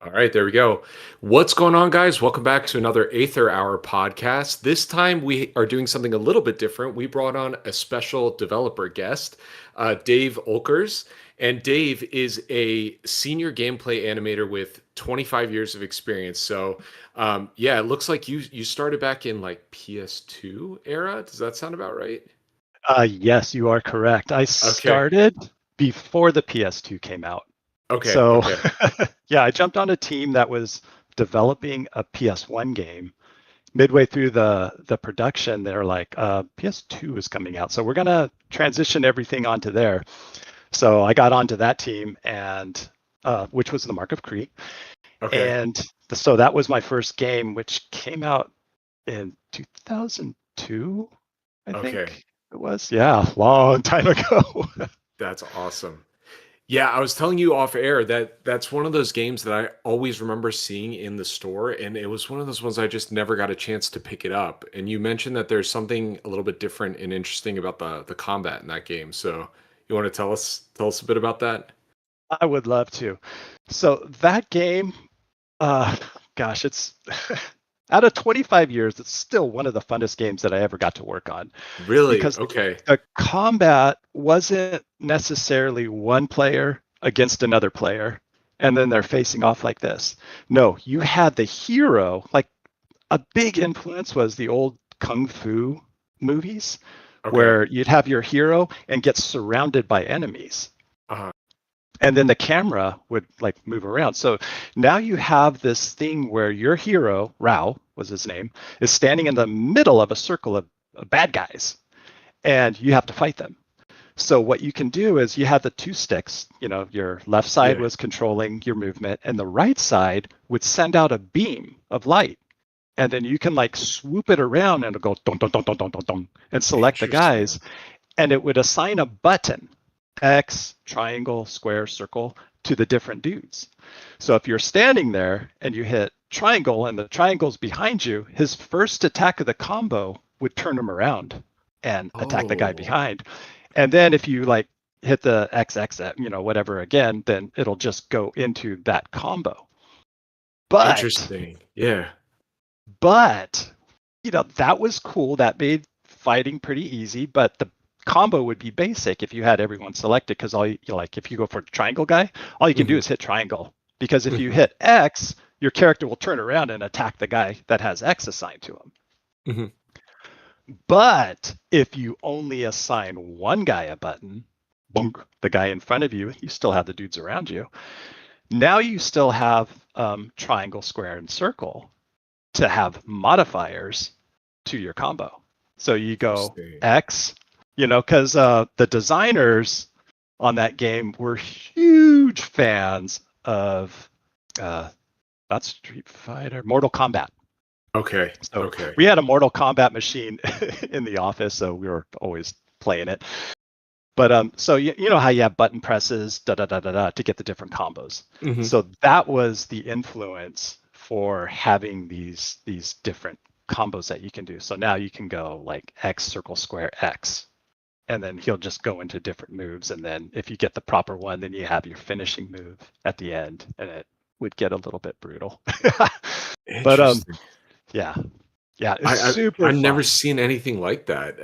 All right, there we go. What's going on, guys? Welcome back to another Aether Hour podcast. This time we are doing something a little bit different. We brought on a special developer guest, Dave Oelkers. And Dave is a senior gameplay animator with 25 years of experience. So, yeah, it looks like you started back in like PS2 era. Does that sound about right? Yes, you are correct. I Okay. started before the PS2 came out. Okay. So, Okay. yeah, I jumped on a team that was developing a PS1 game. Midway through the production, they're like, PS2 is coming out, so we're gonna transition everything onto there. So I got onto that team, and which was the Mark of Kri, Okay. and so that was my first game, which came out in 2002, I Okay. think it was. Yeah, long time ago. That's awesome. Yeah, I was telling you off air that that's one of those games that I always remember seeing in the store, and it was one of those ones I just never got a chance to pick it up. And you mentioned that there's something a little bit different and interesting about the combat in that game. So you want to tell us a bit about that? I would love to. So that game, uh, gosh, it's out of 25 years, it's still one of the funnest games that I ever got to work on Really? because Okay. the combat wasn't necessarily one player against another player, and then they're facing off like this. No, you had the hero. Like a big influence was the old kung fu movies, Okay. where you'd have your hero and get surrounded by enemies, Uh-huh. and then the camera would like move around. So now you have this thing where your hero, Rao was his name, is standing in the middle of a circle of bad guys, and you have to fight them. So what you can do is you have the two sticks, your left side Yeah. was controlling your movement, and the right side would send out a beam of light. And then you can like swoop it around and it'll go dong, dong, dong, dong, dong, dong, dong, and select the Interesting. guys, and it would assign a button, X, triangle, square, circle, to the different dudes. So if you're standing there and you hit triangle and the triangle's behind you, his first attack of the combo would turn him around and attack the guy Oh, behind. And then if you like hit the XX, whatever again, then it'll just go into that combo. But, interesting. Yeah. but, that was cool. That made fighting pretty easy, but the combo would be basic if you had everyone selected, because like if you go for the triangle guy, all you can do Hmm. is hit triangle, because if you Hmm. hit X, your character will turn around and attack the guy that has X assigned to him. Hmm. But if you only assign one guy a button, bonk, the guy in front of you, you still have the dudes around you. Now you still have triangle, square, and circle to have modifiers to your combo. So you go Interesting. X, because the designers on that game were huge fans of uh, not Street Fighter, Mortal Kombat. Okay. So Okay. we had a Mortal Kombat machine in the office, so we were always playing it. But so you know how you have button presses, da da da da da, to get the different combos. Hmm. So that was the influence for having these different combos that you can do. So now you can go like X, circle, square, X, and then he'll just go into different moves. And then if you get the proper one, then you have your finishing move at the end, and it would get a little bit brutal. But Interesting. yeah, yeah, it's I, I super I've never fun. seen anything like that.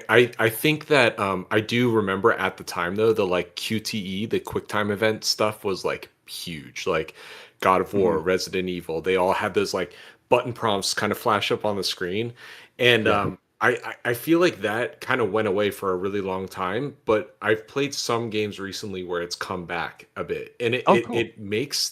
I think that I do remember at the time though the like QTE, the QuickTime event stuff was like huge. Like God of War, Mhm. Resident Evil, they all had those like button prompts kind of flash up on the screen. And Yeah. I feel like that kind of went away for a really long time, but I've played some games recently where it's come back a bit. And Oh, cool. it makes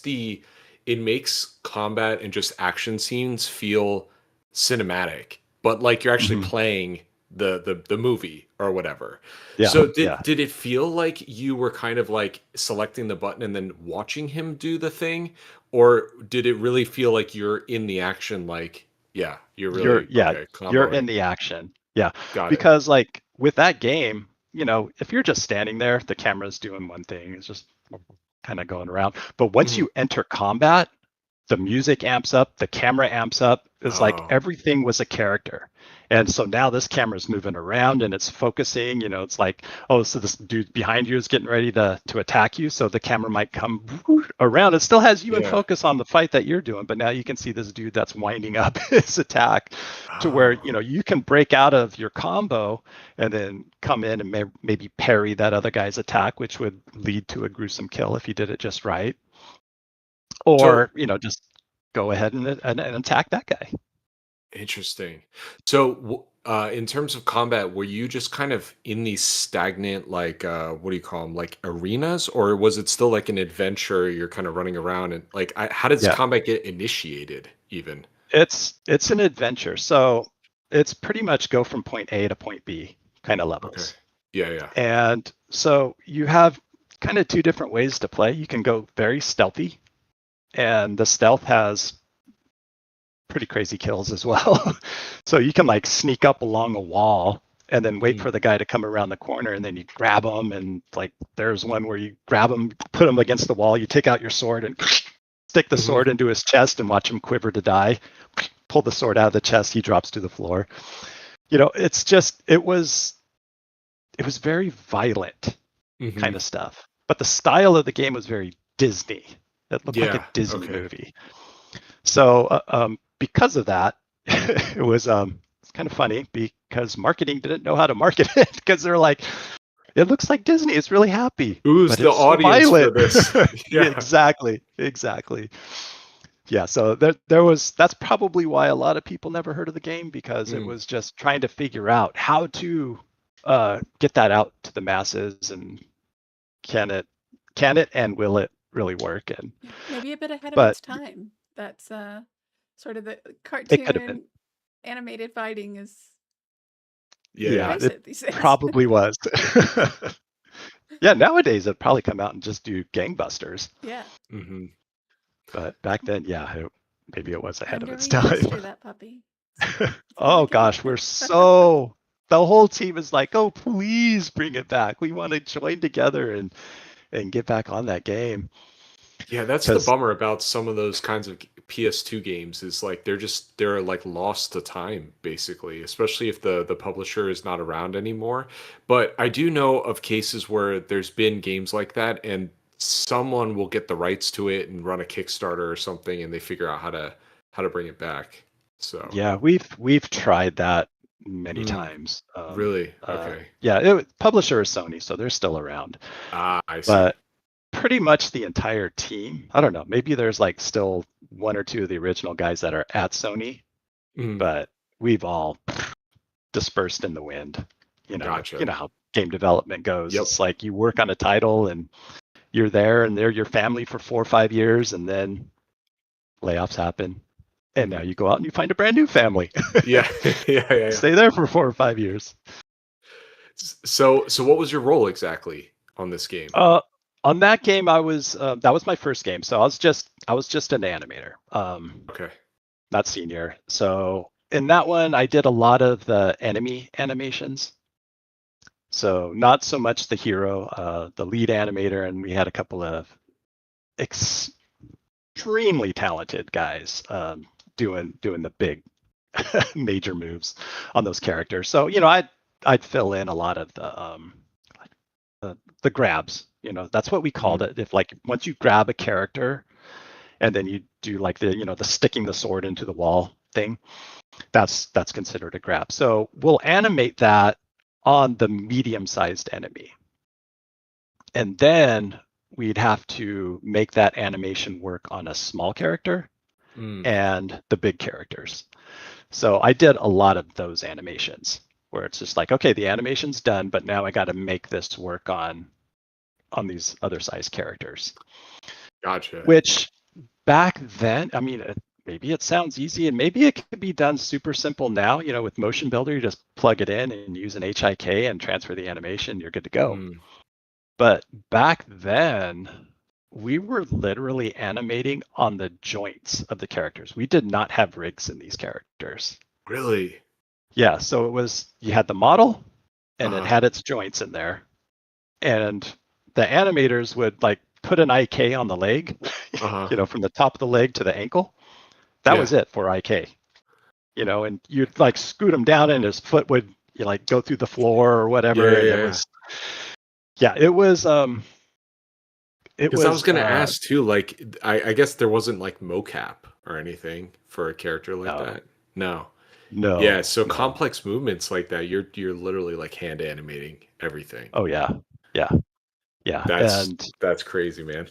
combat and just action scenes feel cinematic, but like you're actually Hmm. playing the movie or whatever. Yeah, So yeah. did it feel like you were kind of like selecting the button and then watching him do the thing, or did it really feel like you're in the action? Like, yeah, you're You're really yeah, okay you're in comboing. the action. Yeah. Got it. Because like with that game, if you're just standing there, the camera's doing one thing, it's just kind of going around. But once Hmm. you enter combat, the music amps up, the camera amps up. It's like Oh, everything was a character. And so now this camera's moving around and it's focusing, it's like, oh, so this dude behind you is getting ready to attack you. So the camera might come around. It still has you in yeah. focus on the fight that you're doing, but now you can see this dude that's winding up his attack to where, Oh. you can break out of your combo and then come in and maybe parry that other guy's attack, which would lead to a gruesome kill if you did it just right. So Or, just go ahead and attack that guy. interesting. So, in terms of combat, were you just kind of in these stagnant, like, what do you call them, like arenas, or was it still like an adventure? You're kind of running around and like, how does Yeah. combat get initiated? Even It's an adventure. So it's pretty much go from point A to point B kind of okay, levels. yeah, yeah. And so you have kind of two different ways to play. You can go very stealthy, and the stealth has pretty crazy kills as well. So you can like sneak up along a wall and then wait Mm, for the guy to come around the corner, and then you grab him, and like there's one where you grab him, put him against the wall, you take out your sword and stick the mhm. sword into his chest and watch him quiver to die. Pull the sword out of the chest, he drops to the floor. It's just it was very violent kind Mhm. of stuff. But the style of the game was very Disney. It looked like a Yeah, Disney okay. movie. So because of that, it's kind of funny because marketing didn't know how to market it because they're like, it looks like Disney. It's really happy, Who's but the it's so audience for violent. this? Yeah, Yeah. exactly. Yeah, so that's probably why a lot of people never heard of the game, because it Mm. was just trying to figure out how to get that out to the masses, and can it and will it really work? And Yeah, maybe a bit ahead of but its time. That's sort of the it could have been. cartoon animated fighting is, Yeah, Yeah, yeah. embrace it it these days. probably was. Yeah, nowadays it'd probably come out and just do gangbusters, Yeah, Mhm. but back then, yeah, maybe it was ahead time of to its time. remaster that puppy. Let's do it Oh again. gosh, the whole team is like, oh, please bring it back. We want to join together and get back on that game. Yeah, that's the Because bummer about some of those kinds of PS2 games is like they're like lost to time basically, especially if the publisher is not around anymore. But I do know of cases where there's been games like that and someone will get the rights to it and run a Kickstarter or something and they figure out how to bring it back. So, yeah, we've tried that many mm, times. really? Okay. Yeah, publisher is Sony, so they're still around. Ah, I see. But pretty much the entire team, I don't know, maybe there's like still one or two of the original guys that are at Sony, Mm, but we've all dispersed in the wind. You gotcha. know how game development goes. Yep. It's like you work on a title and you're there and they're your family for 4 or 5 years, and then layoffs happen. And now Mhm. you go out and you find a brand new family. Yeah. Yeah, yeah, yeah. Stay there for 4 or 5 years. So what was your role exactly on this game? Uh, on that game, that was my first game, so I was just an animator, Okay. not senior. So in that one, I did a lot of the enemy animations. So not so much the hero, the lead animator, and we had a couple of extremely talented guys doing the big major moves on those characters. So I'd fill in a lot of the grabs. That's what we called Mhm. it. If like once you grab a character and then you do like the sticking the sword into the wall thing, that's considered a grab. So we'll animate that on the medium-sized enemy, and then we'd have to make that animation work on a small character Mm. and the big characters. So I did a lot of those animations where it's just like, okay, the animation's done, but now I got to make this work on these other size characters. Gotcha. Which back then, I mean, maybe it sounds easy, and maybe it could be done super simple now. With Motion Builder, you just plug it in and use an HIK and transfer the animation, you're good to go. Mm. But back then, we were literally animating on the joints of the characters. We did not have rigs in these characters. Really? Yeah, so you had the model and it Uh-huh. had its joints in there. And the animators would like put an IK on the leg, Uh-huh. from the top of the leg to the ankle. That was it for IK. And you'd like scoot him down and his foot would go through the floor or whatever. And it was, Because I was gonna ask too, like I guess there wasn't like mocap or anything for a character like no, that. No. Yeah, no, so no. complex movements like that, you're literally like hand animating everything. Oh yeah, yeah, yeah. That's And that's crazy, man.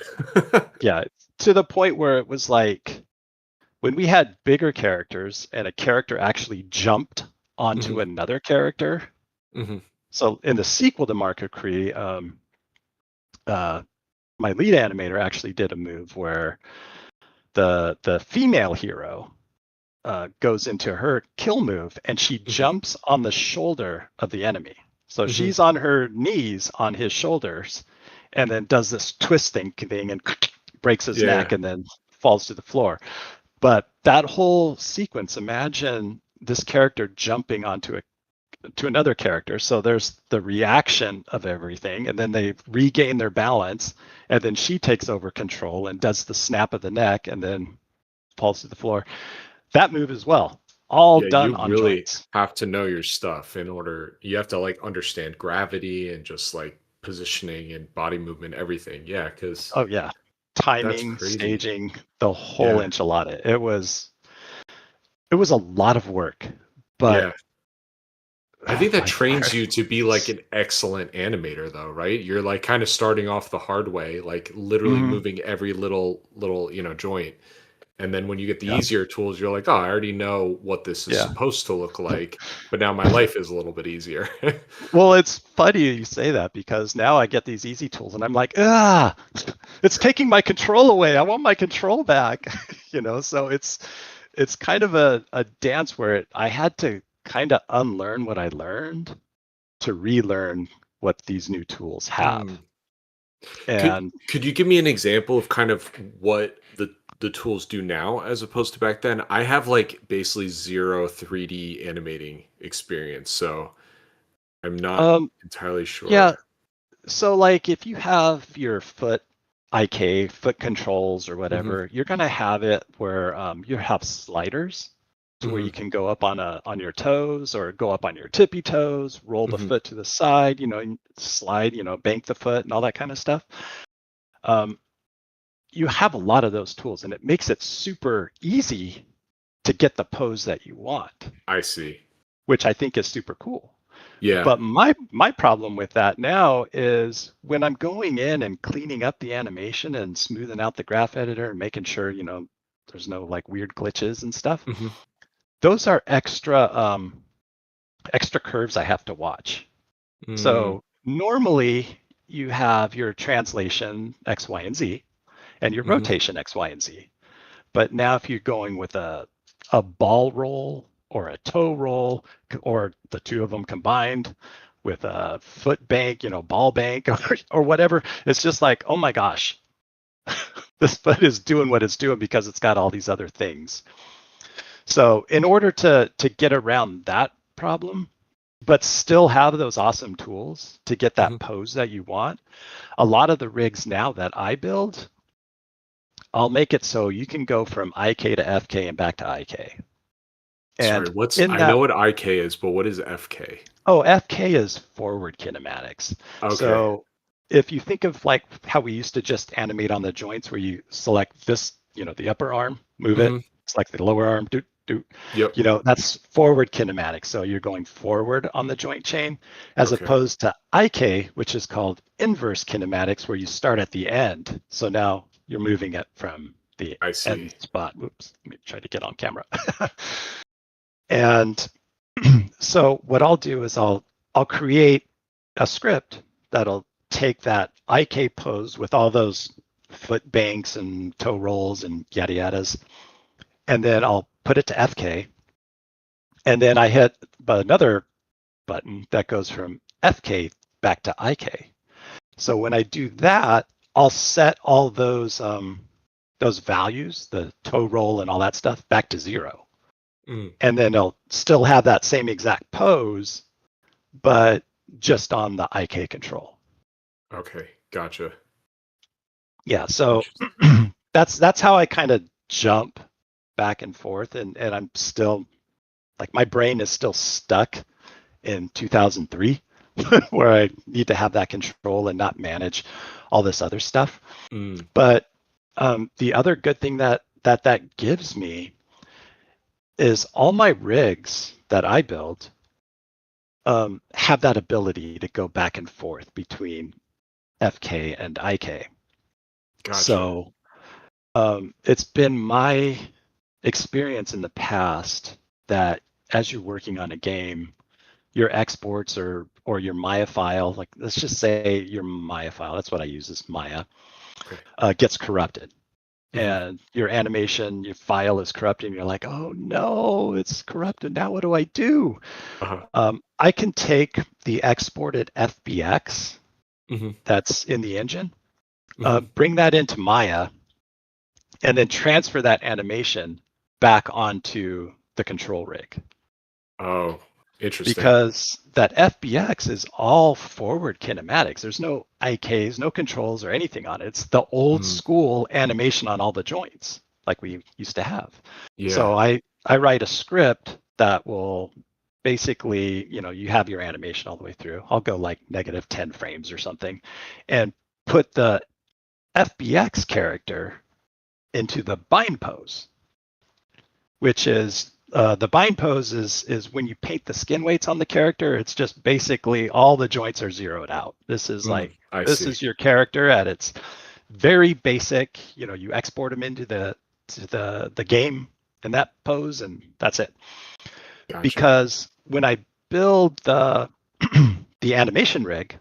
yeah, to the point where it was like when we had bigger characters and a character actually jumped onto Hmm. another character. Hmm. So in the sequel to Mark of Kri, my lead animator actually did a move where the female hero goes into her kill move and she jumps on the shoulder of the enemy. So Hmm. she's on her knees on his shoulders and then does this twist thing and breaks his Yeah. neck and then falls to the floor. But that whole sequence, imagine this character jumping onto to another character. So there's the reaction of everything, and then they regain their balance, and then she takes over control and does the snap of the neck and then falls to the floor. That move as well, all Yeah, done you on really joints. have to know your stuff you have to like understand gravity and just like positioning and body movement, everything. Yeah, because Oh yeah, that's timing, crazy. staging, the whole Yeah. enchilada. It was a lot of work, but Yeah. I think that by far, trains you to be like an excellent animator though, right? You're like kind of starting off the hard way, like literally Mhm. moving every little, joint. And then when you get the Yeah, easier tools, you're like, "Oh, I already know what this is yeah. supposed to look like, but now my life is a little bit easier." Well, it's funny you say that because now I get these easy tools and I'm like, it's taking my control away. I want my control back. So it's kind of a dance where I had to kind of unlearn what I learned to relearn what these new tools have. Hmm. Could And could you give me an example of kind of what the tools do now as opposed to back then? I have like basically zero 3D animating experience, so I'm not um entirely yeah, sure. so like if you have your foot IK, foot controls or Hmm. whatever, you're gonna have it where you have sliders to where you Hmm. can go up on your toes or go up on your tippy toes, roll the Hmm. foot to the side, and slide, bank the foot and all that kind of stuff. Um, you have a lot of those tools and it makes it super easy to get the pose that you want, I see. which I think is super cool. Yeah. But my problem with that now is when I'm going in and cleaning up the animation and smoothing out the graph editor and making sure, there's no like weird glitches and stuff. Hmm. Those are extra curves I have to watch. Mm. So normally you have your translation X, Y, and Z and your Hmm. rotation X, Y, and Z. But now if you're going with a ball roll or a toe roll or the two of them combined with a foot bank, ball bank or whatever, it's just like, oh my gosh, this foot is doing what it's doing because it's got all these other things. So in order to get around that problem, but still have those awesome tools to get Hmm. that pose that you want, a lot of the rigs now that I build, I'll make it so you can go from IK to FK and back to IK. Sorry, And in I know that, what IK is, but what is FK? FK is forward kinematics. Okay. So if you think of like how we used to just animate on the joints where you select this, the upper arm, move it, Hmm. select the lower arm, do, Yep. that's forward kinematics. So you're going forward on the joint chain as Okay. opposed to IK, which is called inverse kinematics, where you start at the end. So now you're moving it from the I see. end spot. Oops, let me try to get on camera. And so what I'll do is I'll create a script that'll take that IK pose with all those foot banks and toe rolls and yada yadas, and then I'll put it to FK, and then I hit another button that goes from FK back to IK. So when I do that, I'll set all those values, the toe roll and all that stuff, back to 0. Mm. And then I'll still have that same exact pose, but just on the IK control. Okay. Gotcha. Yeah, so Interesting. that's how I kind of jump back and forth, and I'm still like my brain is still stuck in 2003 where I need to have that control and not manage all this other stuff. Mm, But the other good thing that gives me is all my rigs that I build have that ability to go back and forth between FK and IK. gotcha. So it's been my experience in the past that as you're working on a game, your exports or your Maya file, like let's just say your Maya file, that's what I use is Maya, Okay. gets corrupted. Hmm. And your animation, your file is corrupted, and you're like, oh no, it's corrupted. Now what do I do? Uh-huh. I can take the exported FBX Hmm. that's in the engine, Hmm. bring that into Maya, and then transfer that animation back onto the control rig. Oh, interesting. Because that FBX is all forward kinematics. There's no IKs, no controls or anything on it. It's the old Mm, school animation on all the joints like we used to have. yeah. So I write a script that will basically, you have your animation all the way through. I'll go like negative 10 frames or something and put the FBX character into the bind pose, which is the bind pose is when you paint the skin weights on the character. It's just basically all the joints are zeroed out. This is like I this see. is your character at its very basic. You export them into the game in that pose, and that's it. Gotcha. Because when I build the the animation rig,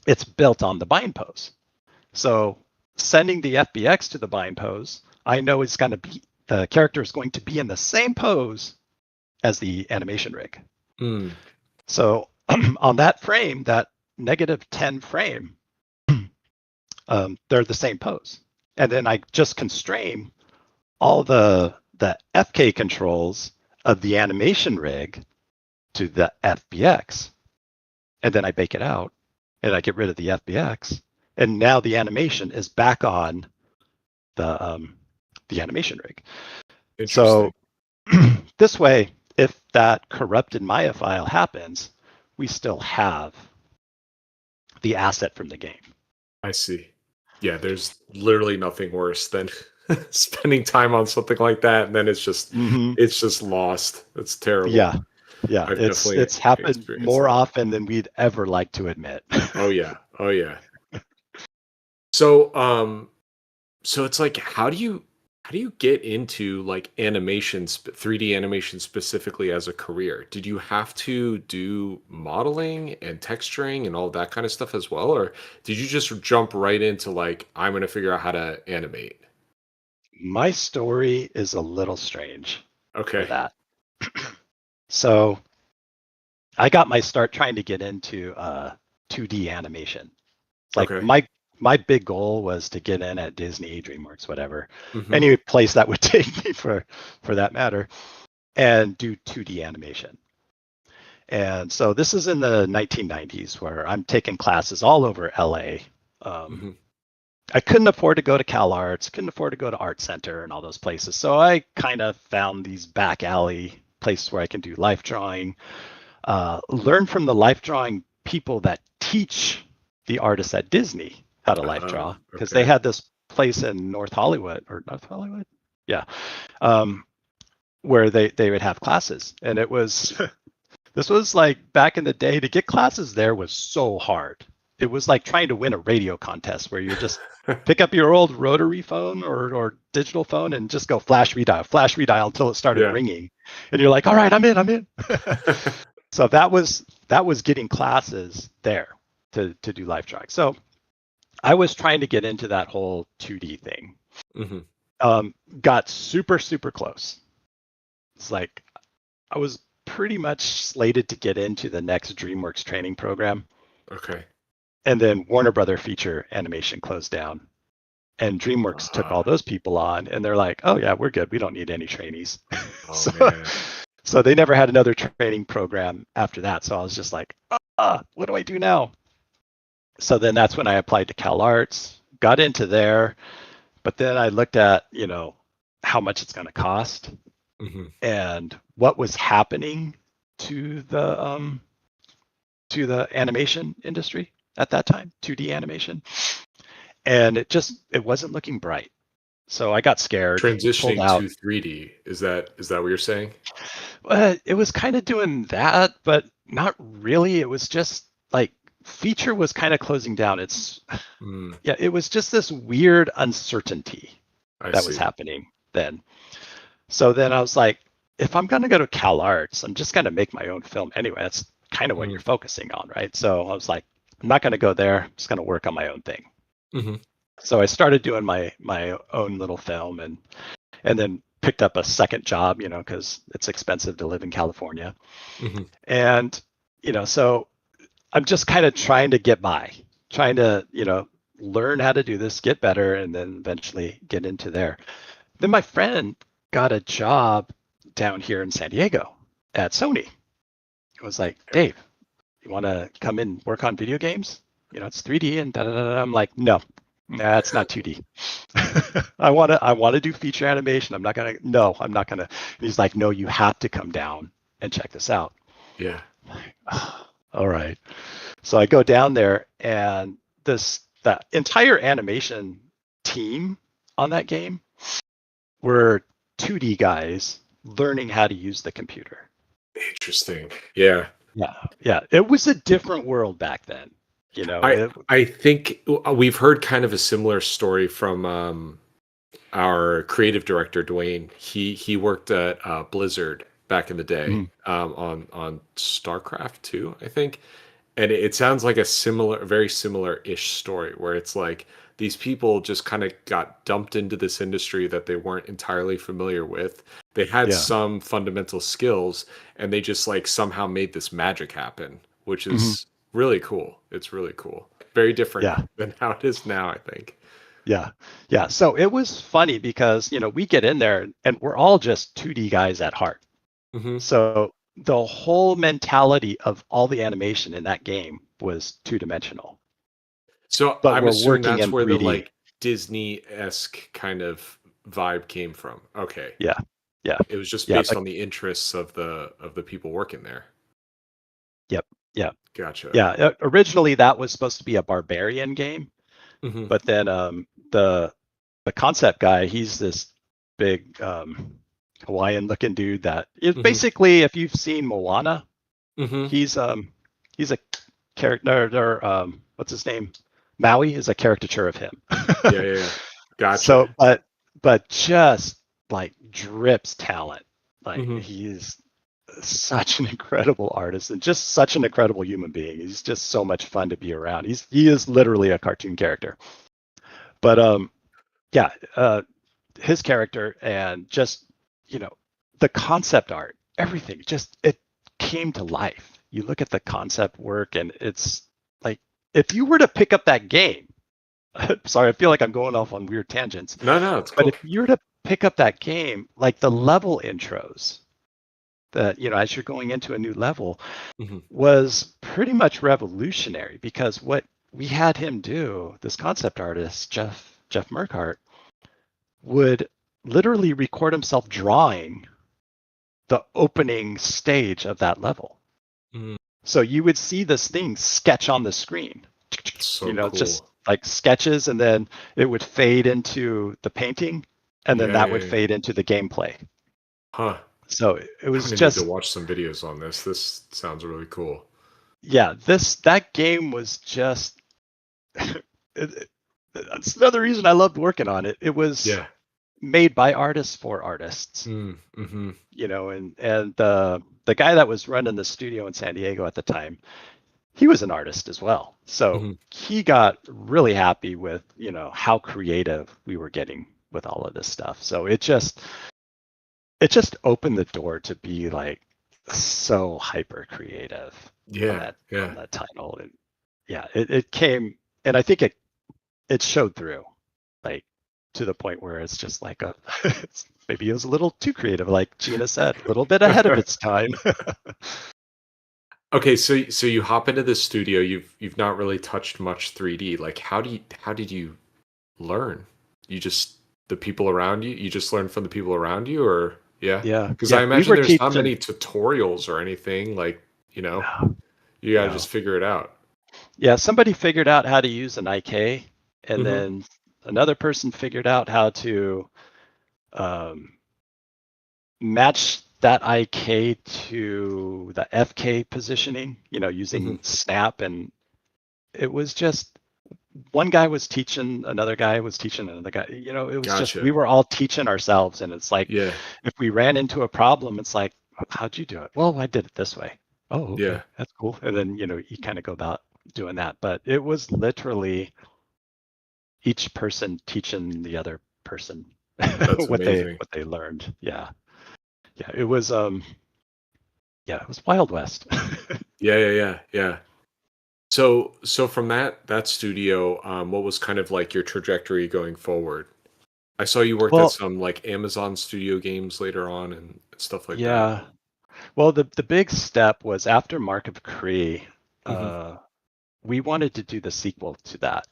it's built on the bind pose. So sending the FBX to the bind pose, I know it's going to be the character is going to be in the same pose as the animation rig. Mm, So on that frame, that negative 10 frame, they're the same pose. And then I just constrain all the FK controls of the animation rig to the FBX. And then I bake it out and I get rid of the FBX. And now the animation is back on the animation rig. interesting. So this way, if that corrupted Maya file happens, we still have the asset from the game. I see. Yeah, there's literally nothing worse than spending time on something like that and then Mm-hmm. it's just lost. It's terrible. Yeah, yeah, I've definitely it's happened experienced more that. often than we'd ever like to admit. Oh yeah. Oh yeah. So so it's like how do you get into like 3D animation specifically as a career? Did you have to do modeling and texturing and all that kind of stuff as well, or did you just jump right into like I'm going to figure out how to animate? My story is a little strange for Okay. that. So I got my start trying to get into 2D animation. Like Okay. my big goal was to get in at Disney, DreamWorks, whatever, Hmm. any place that would take me for that matter, and do 2D animation. And so this is in the 1990s where I'm taking classes all over LA. Um, Hmm. I couldn't afford to go to Cal Arts, couldn't afford to go to Art Center and all those places. So I kind of found these back alley places where I can do life drawing, learn from the life drawing people that teach the artists at Disney how to life draw, because they Okay. had this place in North Hollywood or North Hollywood, yeah, um, where they would have classes, and it was this was like back in the day to get classes there was so hard. It was like trying to win a radio contest where you just pick up your old rotary phone or digital phone and just go flash redial until it started Yeah. ringing, and you're like, all right, I'm in. So that was getting classes there to do live track. So I was trying to get into that whole 2D thing. Hmm. Got super close. It's like I was pretty much slated to get into the next DreamWorks training program, Okay. and then Warner Brother feature animation closed down, and DreamWorks took all Uh, those people on, and they're like, "Oh yeah, we're good. We don't need any trainees." oh so man. so they never had another training program after that. So I was just like, what do I do now? So then that's when I applied to Cal Arts, got into there, but then I looked at, how much it's going to cost Hmm. and what was happening to the animation industry at that time, 2D animation, and it wasn't looking bright. So I got scared, pulled Transitioning out. to 3D, is that what you're saying? It was kind of doing that, but not really. It was just like feature was kind of closing down. Mm, Yeah, it was just this weird uncertainty I that was see. happening then. So then I was like, if I'm going to go to Cal Arts, I'm just going to make my own film anyway. That's kind of what you're Mm, focusing on, right? So I was like, I'm not going to go there. I'm just going to work on my own thing. hmm So I started doing my own little film and then picked up a second job, because it's expensive to live in California. hmm And, so I'm just kind of trying to get by, trying to, learn how to do this, get better, and then eventually get into there. Then my friend got a job down here in San Diego at Sony. It was like, Dave, you want to come in work on video games? It's 3D and da da da. I'm like, no, nah, it's not 2D. I want to do feature animation. I'm not gonna. And he's like, no, you have to come down and check this out. Yeah. All right. So I go down there, and the entire animation team on that game were 2D guys learning how to use the computer. Interesting. Yeah. Yeah, yeah. It was a different world back then. I I think we've heard kind of a similar story from our creative director Dwayne. He worked at Blizzard back in the day, Mhm. on StarCraft 2, I think. And it sounds like very similar-ish story where it's like these people just kind of got dumped into this industry that they weren't entirely familiar with. They had Yeah. some fundamental skills and they just like somehow made this magic happen, which Mhm. is really cool. It's really cool. Very different Yeah. than how it is now, I think. Yeah. Yeah. So it was funny because, we get in there and we're all just 2D guys at heart. Hmm. So the whole mentality of all the animation in that game was two-dimensional, So but I'm we're assuming working that's in where the 3D. like Disney-esque kind of vibe came from. Okay. Yeah. Yeah. It was just Yeah. based on the interests of the people working there. Yep. Yeah. Gotcha. Yeah. Originally that was supposed to be a barbarian game, Hmm. but then the concept guy, he's this big Hawaiian looking dude that is Hmm. basically, if you've seen Moana, Hmm. he's a character, or what's his name? Maui is a caricature of him. Yeah, yeah, yeah. Gotcha. So, but just like drips talent. Like Hmm. he's such an incredible artist and just such an incredible human being. He's just so much fun to be around. He is literally a cartoon character. But yeah, his character and just you know the concept art, everything, just it came to life. You look at the concept work, and it's like if you were to pick up that game. Sorry, I feel like I'm going off on weird tangents. No, no, it's But cool. if you were to pick up that game, like the level intros, that as you're going into a new level, Hmm. was pretty much revolutionary because what we had him do, this concept artist, Jeff Merkart, would literally record himself drawing the opening stage of that level. Mm, So you would see this thing sketch on the screen, it's so just cool. like sketches, and then it would fade into the painting, and then Yeah, that yeah, would yeah. fade into the gameplay. Huh. So it I'm was gonna need to just, watch some videos on this. This sounds really cool. yeah, that game was just, that's another reason I loved working on it. It was Yeah. made by artists for artists, Mm-hmm. and the guy that was running the studio in San Diego at the time, he was an artist as well. So Hmm. he got really happy with, how creative we were getting with all of this stuff. So it just opened the door to be like so hyper creative on Yeah, that yeah. title. And yeah, it came, and I think it showed through, like to the point where it's just like maybe it was a little too creative, like Gina said, a little bit ahead of its time. Okay, so you hop into the studio. You've not really touched much 3D. Like, how did you learn? The people around you, you just learn from the people around you, or yeah? Yeah, Because I yeah. We imagine were there's not teaching. many tutorials or anything, like, No, you gotta no. just figure it out. Yeah, somebody figured out how to use an IK, and Hmm. then another person figured out how to um, match that IK to the FK positioning, Hmm. using snap. And it was just one guy was teaching, another guy was teaching another guy. It was just, Gotcha. we were all teaching ourselves. And it's like, Yeah. if we ran into a problem, it's like, how'd you do it? Well, I did it this way. Oh, okay, Yeah. that's cool. And then, you kind of go about doing that. But it was literally each person teaching the other person That's what they amazing. learned. Yeah. Yeah. It was Wild West. Yeah, yeah, yeah, yeah. So from that studio, what was kind of like your trajectory going forward? I saw you worked at Well, some like Amazon studio games later on and stuff like that. yeah. Well, the big step was after Mark of Kri, Hmm. we wanted to do the sequel to that.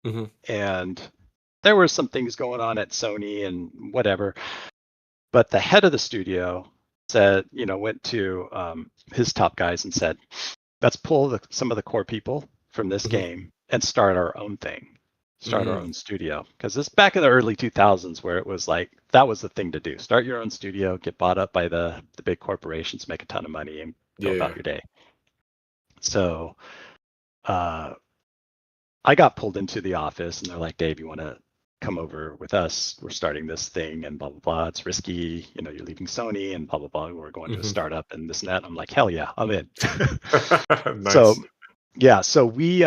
Hmm. And there were some things going on at Sony and whatever. But the head of the studio said, went to his top guys and said, let's pull some of the core people from this Hmm. game and start our own thing, start our Mm. own studio. Because this back in the early 2000s where it was like, that was the thing to do. Start your own studio, get bought up by the big corporations, make a ton of money, and go Yeah, about yeah. your day. So uh, I got pulled into the office and they're like, Dave, you want to come over with us? We're starting this thing and blah, blah, blah. It's risky. You're leaving Sony and blah, blah, blah. We're going to a Hmm. startup and this and that. I'm like, hell yeah, I'm in. So Nice. yeah, so we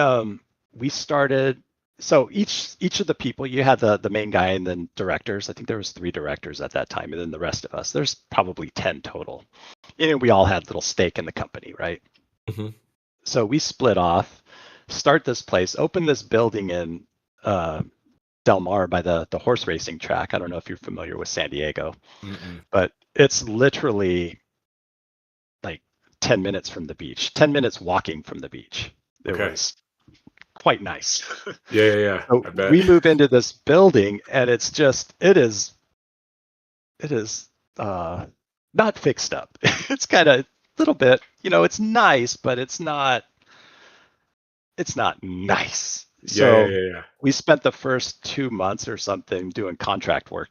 started. So each of the people, you had the main guy and then directors. I think there was 3 directors at that time, and then the rest of us. There's probably 10 total. We all had little stake in the company, right? Hmm. So we split off, start this place, open this building in uh, Del Mar by the horse racing track. I don't know if you're familiar with San Diego, Mm-mm. but it's literally like 10 minutes from the beach, 10 minutes walking from the beach. It Okay. was quite nice. Yeah, yeah, yeah. So I bet. we move into this building and it is uh, not fixed up. It's kind of a little bit, it's nice, but it's not nice. Yeah, yeah, So yeah, yeah. we spent the first 2 months or something doing contract work.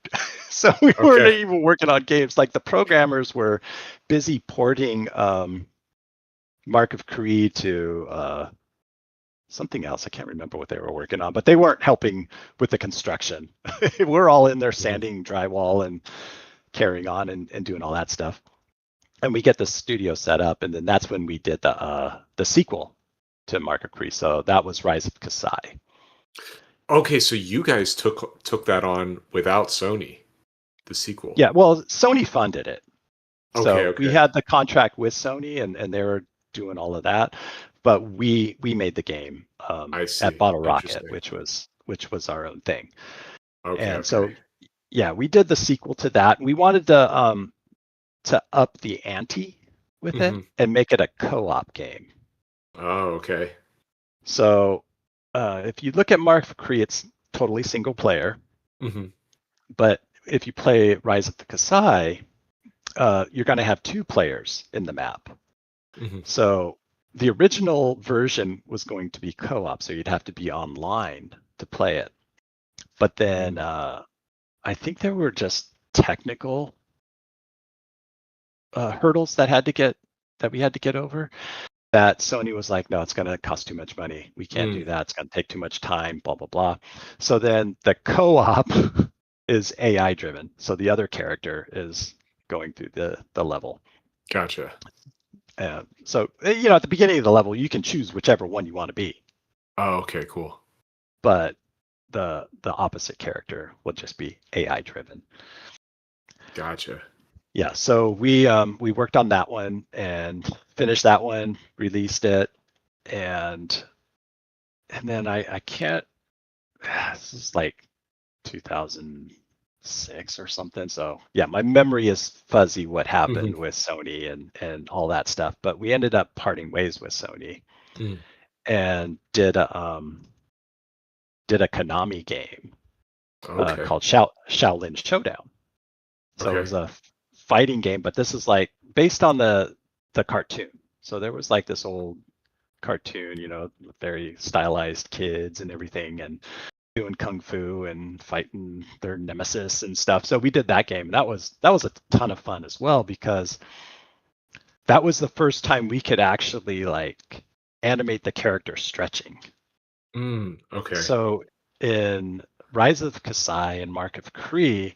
So we weren't Okay. even working on games. Like the programmers were busy porting Mark of Kri to something else. I can't remember what they were working on, but they weren't helping with the construction. We're all in there Mhm. sanding drywall and carrying on and doing all that stuff. And we get the studio set up, and then that's when we did the sequel to Mark of Kri. So that was Rise of Kasai. Okay, so you guys took that on without Sony, the sequel. Yeah, well, Sony funded it. Okay, So we okay. had the contract with Sony, and they were doing all of that, but we made the game I at see. Bottle Rocket, Interesting. which was our own thing. Okay, And okay. so yeah, we did the sequel to that. We wanted to up the ante with it Hmm. and make it a co-op game. Oh, okay. So if you look at Mark of Kri, it's totally single player. Hmm. But if you play Rise of the Kasai, you're going to have 2 players in the map. Hmm. So the original version was going to be co-op, so you'd have to be online to play it. But then I think there were just technical hurdles that we had to get over. That Sony was like, no, it's going to cost too much money. We can't do Mm. that. It's going to take too much time. Blah blah blah. So then the co-op is AI driven. So the other character is going through the level. Gotcha. So at the beginning of the level, you can choose whichever one you want to be, Oh, okay, cool. but the opposite character will just be AI driven. Gotcha. Yeah, so we worked on that one and finished that one, released it, and then I can't. This is like 2006 or something. So yeah, my memory is fuzzy what happened Hmm. with Sony and all that stuff. But we ended up parting ways with Sony Mm. and did a Konami game. Okay. called Shaolin Showdown. So it Okay. was a fighting game, but this is like based on the cartoon. So there was like this old cartoon, very stylized kids and everything, and doing kung fu and fighting their nemesis and stuff. So we did that game. That was a ton of fun as well, because that was the first time we could actually like animate the character stretching. Okay. So in Rise of Kasai and Mark of Kri,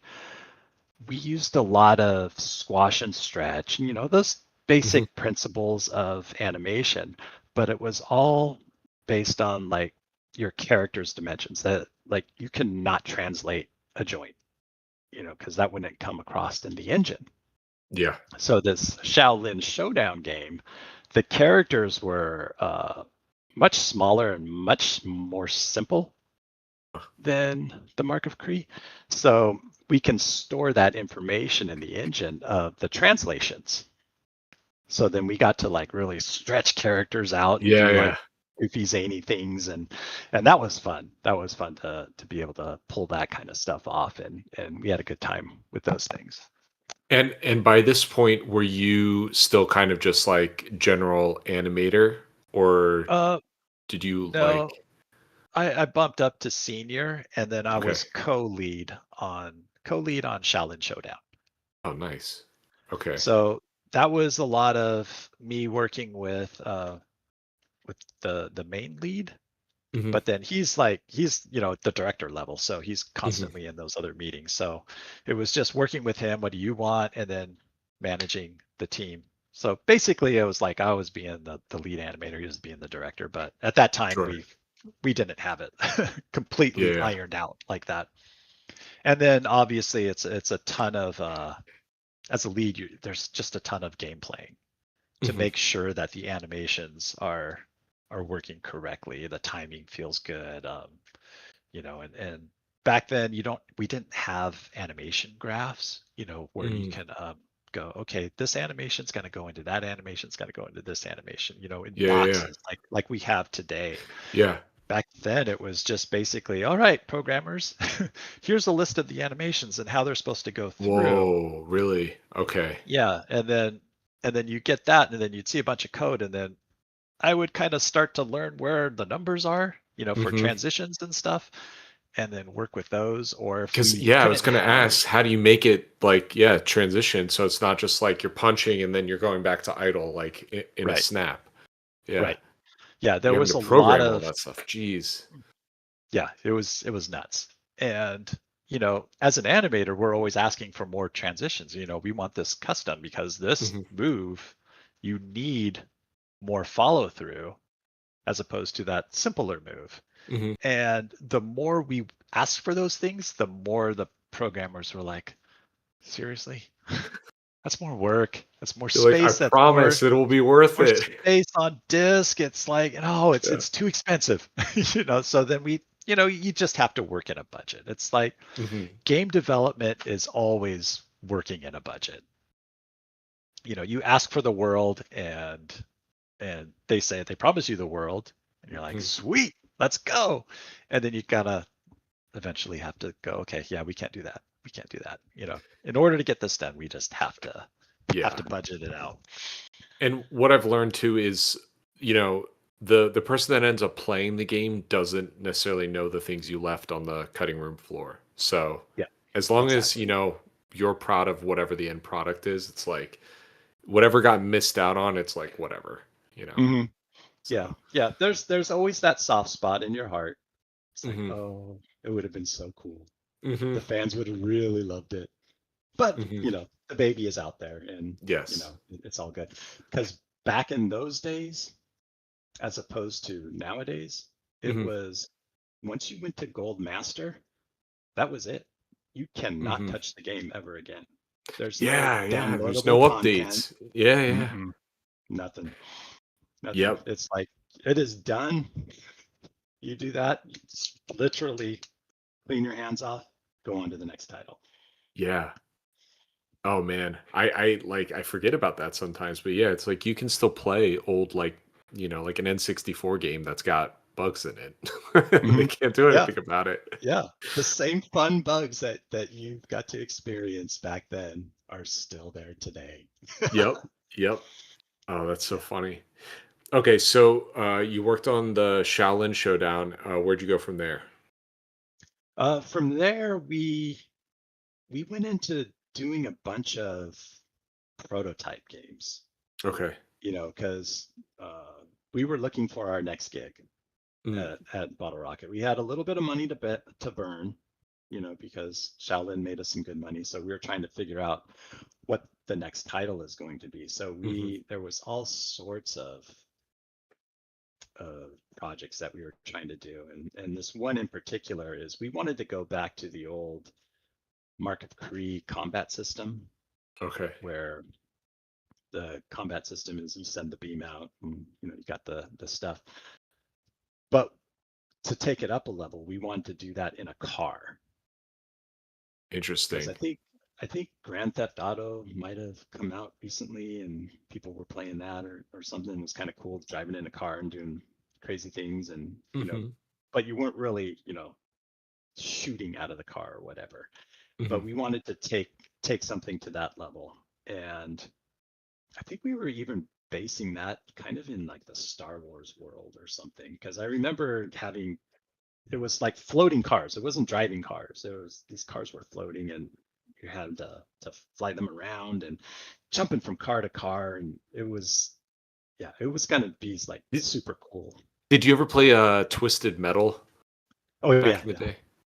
we used a lot of squash and stretch, those Mhm. basic principles of animation, but it was all based on like your character's dimensions, that like you cannot translate a joint, because that wouldn't come across in the engine. Yeah. So this Shaolin Showdown game, the characters were much smaller and much more simple than the Mark of Kri. So we can store that information in the engine of the translations. So then we got to like really stretch characters out and Yeah. do Yeah. like goofy zany things, and that was fun. That was fun to be able to pull that kind of stuff off, and we had a good time with those things. And by this point, were you still kind of just like general animator, or Uh did you no, like? I bumped up to senior, and then I Okay. was co-lead on Shaolin Showdown. Oh, nice. Okay. So that was a lot of me working with the main lead, Hmm. but then he's the director level, so he's Hmm. constantly in those other meetings. So it was just working with him. What do you want? And then managing the team. So basically, it was like I was being the lead animator, he was being the director. But at that time, Sure. we didn't have it completely Yeah. ironed out like that. And then obviously, it's a ton of as a lead, there's just a ton of game playing to Hmm. make sure that the animations are working correctly, the timing feels good, and back then we didn't have animation graphs, where you Mm. can go, okay, this animation's going to go into that animation's going to go into this animation, in Yeah. Yeah. boxes like we have today. Yeah. Back then it was just basically, all right, programmers, here's a list of the animations and how they're supposed to go through. Whoa. Really? Okay. Yeah, and then you get that, and then you'd see a bunch of code, and then I would kind of start to learn where the numbers are, for Hmm. transitions and stuff, and then work with those. Or if Because we yeah, I was couldn't gonna have, ask, how do you make it like transition so it's not just like you're punching and then you're going back to idle like in a right, snap. Yeah, right, yeah, there you're having was to a lot program all of, that stuff. Jeez. yeah, it was nuts. And as an animator, we're always asking for more transitions. We want this custom because this Hmm. move, you need more follow through as opposed to that simpler move. Hmm. And the more we asked for those things, the more the programmers were like, seriously? That's more work. That's more You're like, I space. That's more promise it will be worth more it. space on disk. It's like, no, it's Yeah. it's too expensive. So then you just have to work in a budget. It's like Hmm. game development is always working in a budget. You ask for the world, and they promise you the world, and you're like, Hmm. sweet, let's go. And then you gotta eventually have to go, okay, yeah, we can't do that. We can't do that. In order to get this done, we just have Yeah. to budget it out. And what I've learned too is, you know, the person that ends up playing the game doesn't necessarily know the things you left on the cutting room floor. So Yeah, as long as, exactly. you're proud of whatever the end product is, it's like whatever got missed out on, it's like whatever. Hmm. Yeah, So yeah. There's always that soft spot in your heart. It's like, hmm. oh, it would have been so cool. Hmm. The fans would have really loved it. But Hmm. the baby is out there, and Yes. it's all good. Because back in those days, as opposed to nowadays, it Hmm. was once you went to Gold Master, that was it. You cannot Hmm. touch the game ever again. There's no Yeah, yeah. There's no downloadable content. updates. Yeah, yeah. Mm-mm, nothing, nothing. Yep. It's like it is done. You do that, you just literally clean your hands off, go on to the next title. Yeah. Oh man, I forget about that sometimes, but yeah, it's like you can still play old like like an N64 game that's got bugs in it. They Mhm. can't do Yeah, anything about it. yeah. The same fun bugs that you got to experience back then are still there today. Yep. Yep. Oh, that's so Yeah. funny. Okay, so you worked on the Shaolin Showdown. Where'd you go from there? From there, we went into doing a bunch of prototype games, Okay. because we were looking for our next gig Mm, at Bottle Rocket. We had a little bit of money to burn, because Shaolin made us some good money. So we were trying to figure out what the next title is going to be. So hmm there was all sorts of projects that we were trying to do, and this one in particular is we wanted to go back to the old Mark of Kri combat system, Okay. where the combat system is you send the beam out and you got the stuff. But to take it up a level, we wanted to do that in a car, because Interesting. I think Grand Theft Auto might have come out recently and people were playing that, or something. It was kind of cool driving in a car and doing crazy things, and hmm but you weren't really, shooting out of the car or whatever. hmm But we wanted to take something to that level. And I think we were even basing that kind of in like the Star Wars world or something, because I remember having, it was like floating cars. It wasn't driving cars. It was, these cars were floating, and you had to fly them around and jumping from car to car. And it was, yeah, it was gonna be like Did, super cool. did you ever play Twisted Metal Oh back yeah, in the yeah, day?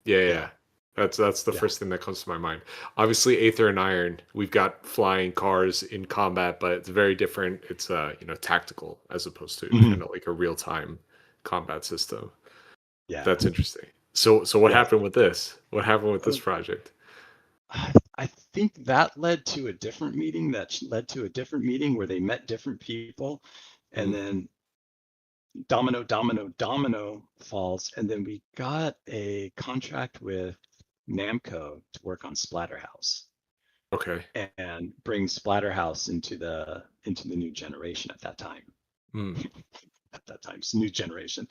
Yeah, yeah, yeah. That's the yeah. first thing that comes to my mind. Obviously, Aether and Iron. We've got flying cars in combat, but it's very different. It's tactical as opposed to Mhm. kind of like a real time combat system. Yeah, That's interesting. So what yeah. happened with this? What happened with this Oh, project? I think that led to a different meeting that led to a different meeting where they met different people, and Mm, then domino falls, and then we got a contract with Namco to work on Splatterhouse okay. and bring Splatterhouse into the new generation at that time. Mm, At that time, it's new generation.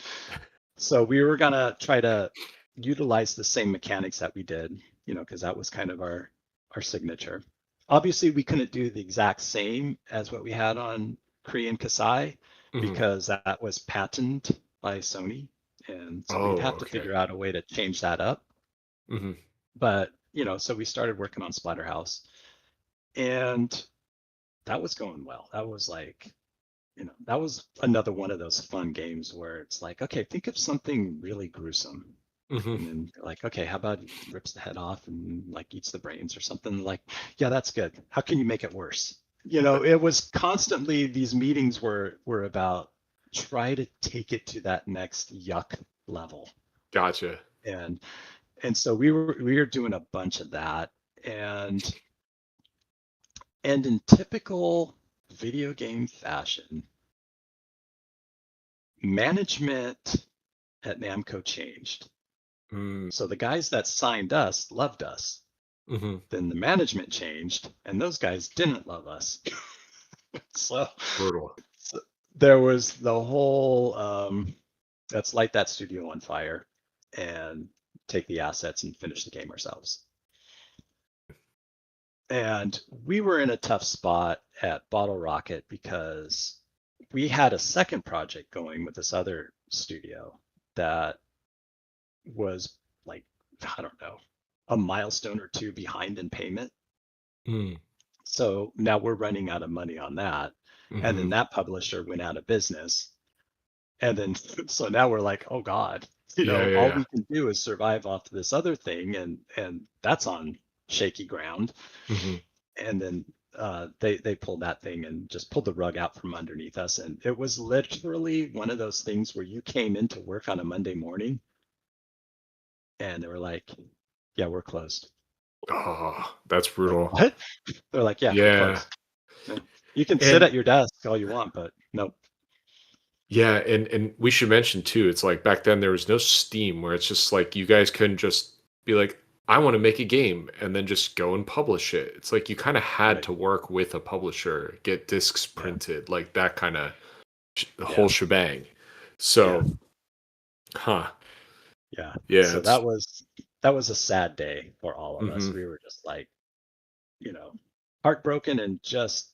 So we were gonna try to utilize the same mechanics that we did, because that was kind of our signature. Obviously, we couldn't do the exact same as what we had on Korean Kasai, mhm. because that was patented by Sony, and so we'd Oh, have to okay. figure out a way to change that up. hmm But so we started working on Splatterhouse, and that was going well. That was like, that was another one of those fun games where it's like, okay, think of something really gruesome. hmm And then like, okay, how about he rips the head off and like eats the brains or something? Like, yeah, that's good. How can you make it worse? It was constantly, these meetings were about try to take it to that next yuck level. Gotcha. And so we were doing a bunch of that. And in typical video game fashion, management at Namco changed. Mm, So the guys that signed us loved us. hmm Then the management changed, and those guys didn't love us. so, Brutal. so there was the whole let's light that studio on fire and take the assets and finish the game ourselves. And we were in a tough spot at Bottle Rocket because we had a second project going with this other studio that was like, I don't know, a milestone or two behind in payment. Mm, So now we're running out of money on that. And hmm then that publisher went out of business. And then, so now we're like, oh God, Yeah, yeah, all yeah. we can do is survive off this other thing. And that's on shaky ground. hmm And then they pulled that thing and just pulled the rug out from underneath us. And it was literally one of those things where you came into work on a Monday morning and they were like, yeah, we're closed. Oh, that's Like, brutal. what? They're like, yeah, we're Yeah. closed. Yeah. You can sit And at your desk all you want, but nope. yeah, and we should mention too, it's like back then there was no Steam where it's just like you guys couldn't just be like, I want to make a game and then just go and publish it. It's like you kind of had Right. to work with a publisher, get discs Yeah. printed, like that kind of the Yeah. whole shebang. Yeah. So Huh. Yeah. Yeah, So it's that was a sad day for all of us. mhm, We were just like, you know, heartbroken and just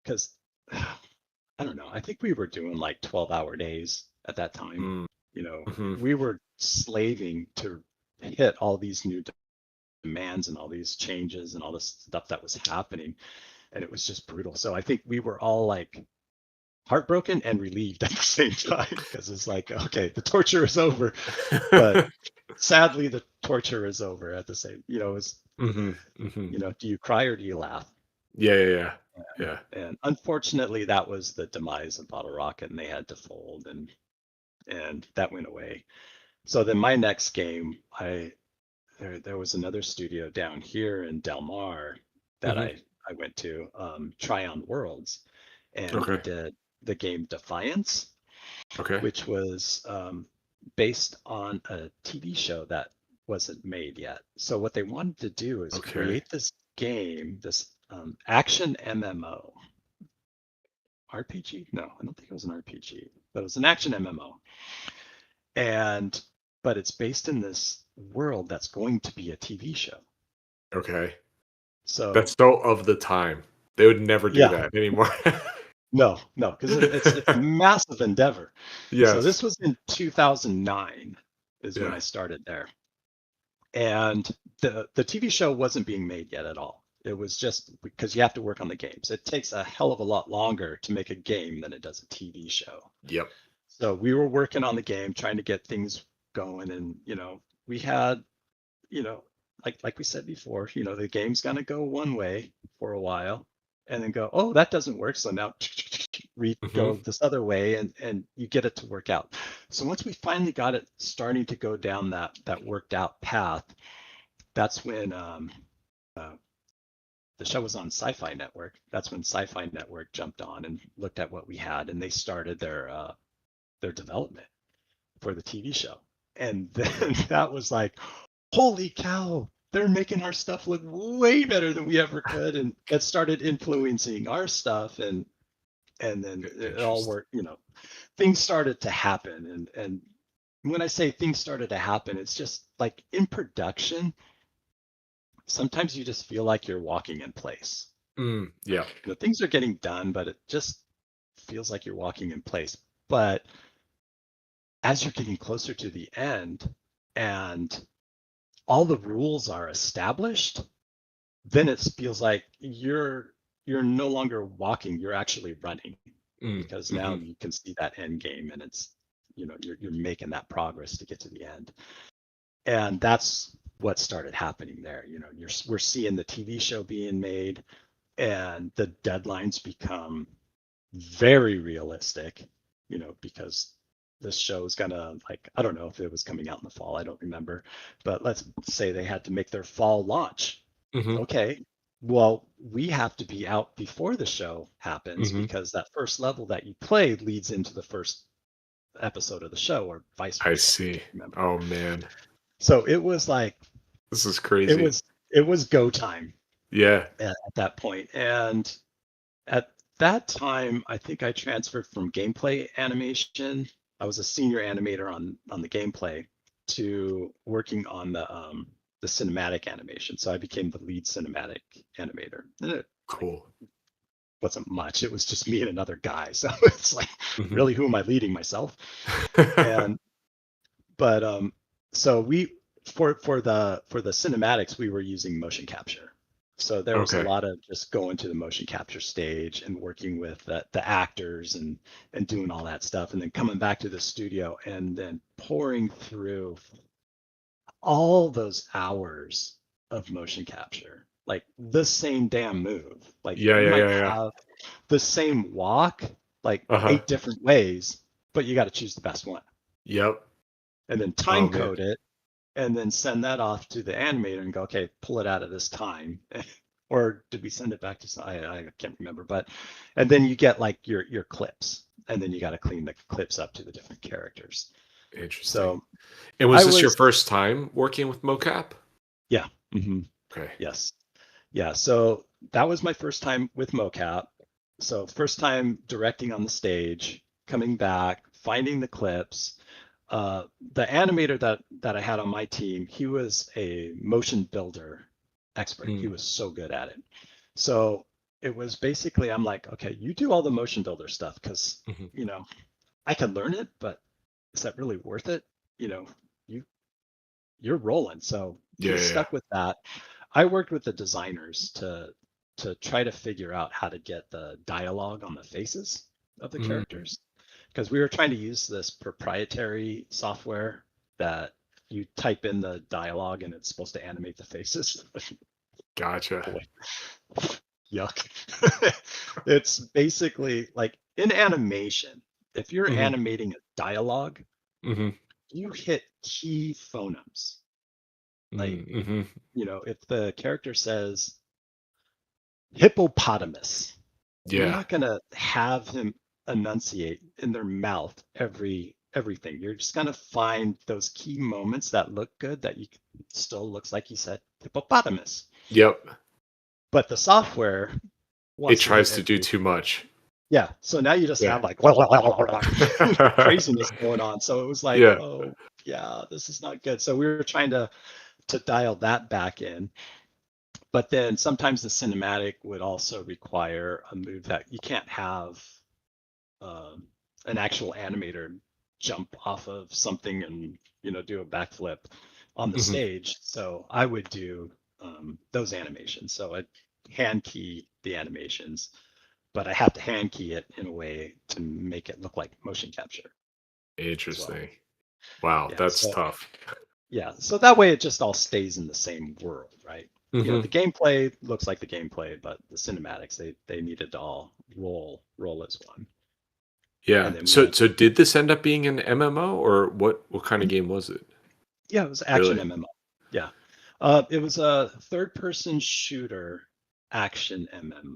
because I don't know. I think we were doing like 12-hour days at that time. mm, You know, mhm. we were slaving to hit all these new demands and all these changes and all this stuff that was happening. And it was just brutal. So I think we were all like heartbroken and relieved at the same time because it's like, okay, the torture is over. But sadly, the torture is over at the same, it's, Mhm, mhm. do you cry or do you laugh? Yeah, yeah, yeah. Yeah. And unfortunately, that was the demise of Bottle Rocket, and they had to fold, and that went away. So then my next game, there was another studio down here in Del Mar that Mhm. I went to, Tryon Worlds, and we Okay. did the game Defiance, Okay. which was based on a TV show that wasn't made yet. So what they wanted to do is Okay. create this game, this action MMO. RPG? No, I don't think it was an RPG, but it was an action MMO. And but it's based in this world that's going to be a TV show. Okay. That's So so of the time. They would never do yeah, that anymore. no, because it's a massive endeavor. So Yes. this was in 2009 is when Yeah. I started there. And the TV show wasn't being made yet at all. It was just because you have to work on the games. It takes a hell of a lot longer to make a game than it does a TV show. Yep. So we were working on the game, trying to get things going, and we had, you know, like we said before, the game's gonna go one way for a while, and then go, oh, that doesn't work, so now we Mhm. go this other way, and you get it to work out. So once we finally got it starting to go down that worked out path, that's when uh, the show was on Sci-Fi Network. That's when Sci-Fi Network jumped on and looked at what we had, and they started their development for the TV show. And then that was like, holy cow, they're making our stuff look way better than we ever could. And it started influencing our stuff, and then it all Interesting. worked, things started to happen. And when I say things started to happen, it's just like in production, sometimes you just feel like you're walking in place. Yeah. Things are getting done, but it just feels like you're walking in place. But as you're getting closer to the end and all the rules are established, then it feels like you're no longer walking, you're actually running, because now Mhm. you can see that end game, and it's you're making that progress to get to the end. And that's what started happening there. We're seeing the TV show being made, and the deadlines become very realistic, because this show is gonna, like, I don't know if it was coming out in the fall, I don't remember, but let's say they had to make their fall launch. Mhm. Okay, well, we have to be out before the show happens Mhm. because that first level that you play leads into the first episode of the show, or vice I versa. I see. can't remember. Oh man. So it was like This is it crazy. was it was go time Yeah. at that point. And at that time, I think I transferred from gameplay animation. I was a senior animator on the gameplay to working on the cinematic animation. So I became the lead cinematic animator. And it like Cool. wasn't much. It was just me and another guy. So it's like, Mhm. really, who am I leading, myself? And but so we for the cinematics, we were using motion capture. So there was a Okay. lot of just going to the motion capture stage and working with the actors and doing all that stuff, and then coming back to the studio and then pouring through all those hours of motion capture, like the same damn move. Like Yeah, you yeah, might yeah, yeah. have the same walk like Uh-huh. 8 different ways, but you got to choose the best one Yep. and then Oh time man. code it, and then send that off to the animator and go, okay, pull it out of this time. Or did we send it back to, I can't remember, but, and then you get like your clips, and then you got to clean the clips up to the different characters. Interesting. So And was I this your was, first time working with mocap? yeah, Okay. yes, yeah. So that was my first time with mocap. So first time directing on the stage, coming back, finding the clips, the animator that I had on my team, he was a motion builder expert. He was so good at it. So it was basically, I'm like, okay, you do all the motion builder stuff because, you know, I can learn it, but is that really worth it? You know, you're rolling. So he stuck with that. I worked with the designers to try to figure out how to get the dialogue on the faces of the characters, because we were trying to use this proprietary software that you type in the dialogue and it's supposed to animate the faces. Gotcha. Boy, yuck. It's basically like in animation, if you're animating a dialogue, you hit key phonemes. Like, you know, if the character says hippopotamus, you're not gonna have him enunciate in their mouth everything. You're just gonna find those key moments that look good that you still looks like you said hippopotamus. Yep. But the software It tries to do too much. Yeah. So now you just have like craziness going on. So it was like, oh yeah, this is not good. So we were trying to dial that back in. But then sometimes the cinematic would also require a move that you can't have an actual animator jump off of something and, you know, do a backflip on the stage. So I would do those animations. So I'd hand key the animations, but I have to hand key it in a way to make it look like motion capture. Interesting. Wow, Yeah, that's tough. Yeah, so that way it just all stays in the same world, right? You know, the gameplay looks like the gameplay, but the cinematics they needed to all roll as one. Yeah. So did this end up being an MMO, or what kind of game was it? Yeah, it was action MMO. Yeah. It was a third-person shooter action MMO.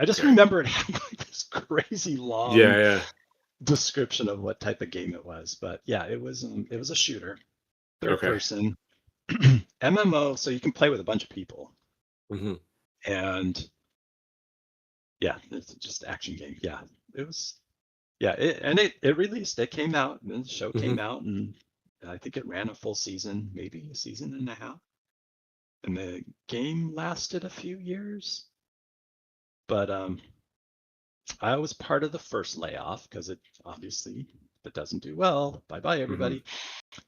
I just remember it had like this crazy long description of what type of game it was, but yeah, it was a shooter, third person. MMO, so you can play with a bunch of people. And yeah, it's just action game. Yeah, it was. Yeah, it released. It came out, and the show came out, and I think it ran a full season, maybe a season and a half. And the game lasted a few years. But I was part of the first layoff because it obviously, if it doesn't do well, bye everybody.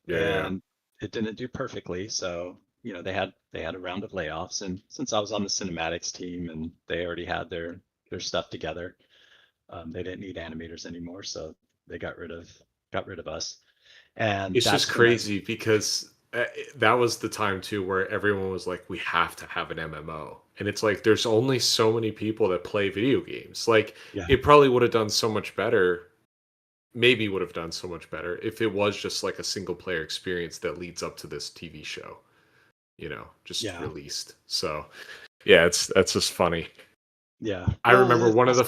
And it didn't do perfectly, so you know they had a round of layoffs, and since I was on the cinematics team and they already had their stuff together, they didn't need animators anymore, so they got rid of us. And it's just crazy because that was the time too where everyone was like, we have to have an MMO, and it's like there's only so many people that play video games. Like it probably would have done so much better. Maybe would have done so much better if it was just like a single player experience that leads up to this TV show, you know, just released. So yeah, that's just funny. Yeah. I remember one of the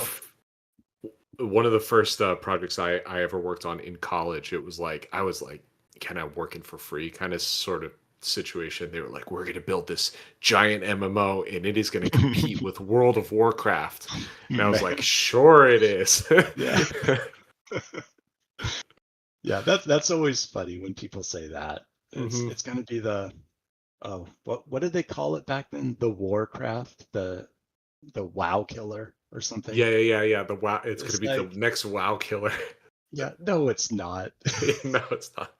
first projects I ever worked on in college. It was like, I was like kind of working for free kind of sort of situation. They were like, we're going to build this giant MMO and it is going to compete with World of Warcraft. And I was like, sure it is. Yeah. Yeah, that's always funny when people say that. It's going to be the what did they call it back then? The Warcraft, the WoW killer or something. Yeah. The WoW. It's going to be like, the next WoW killer. Yeah, no, it's not. No, it's not.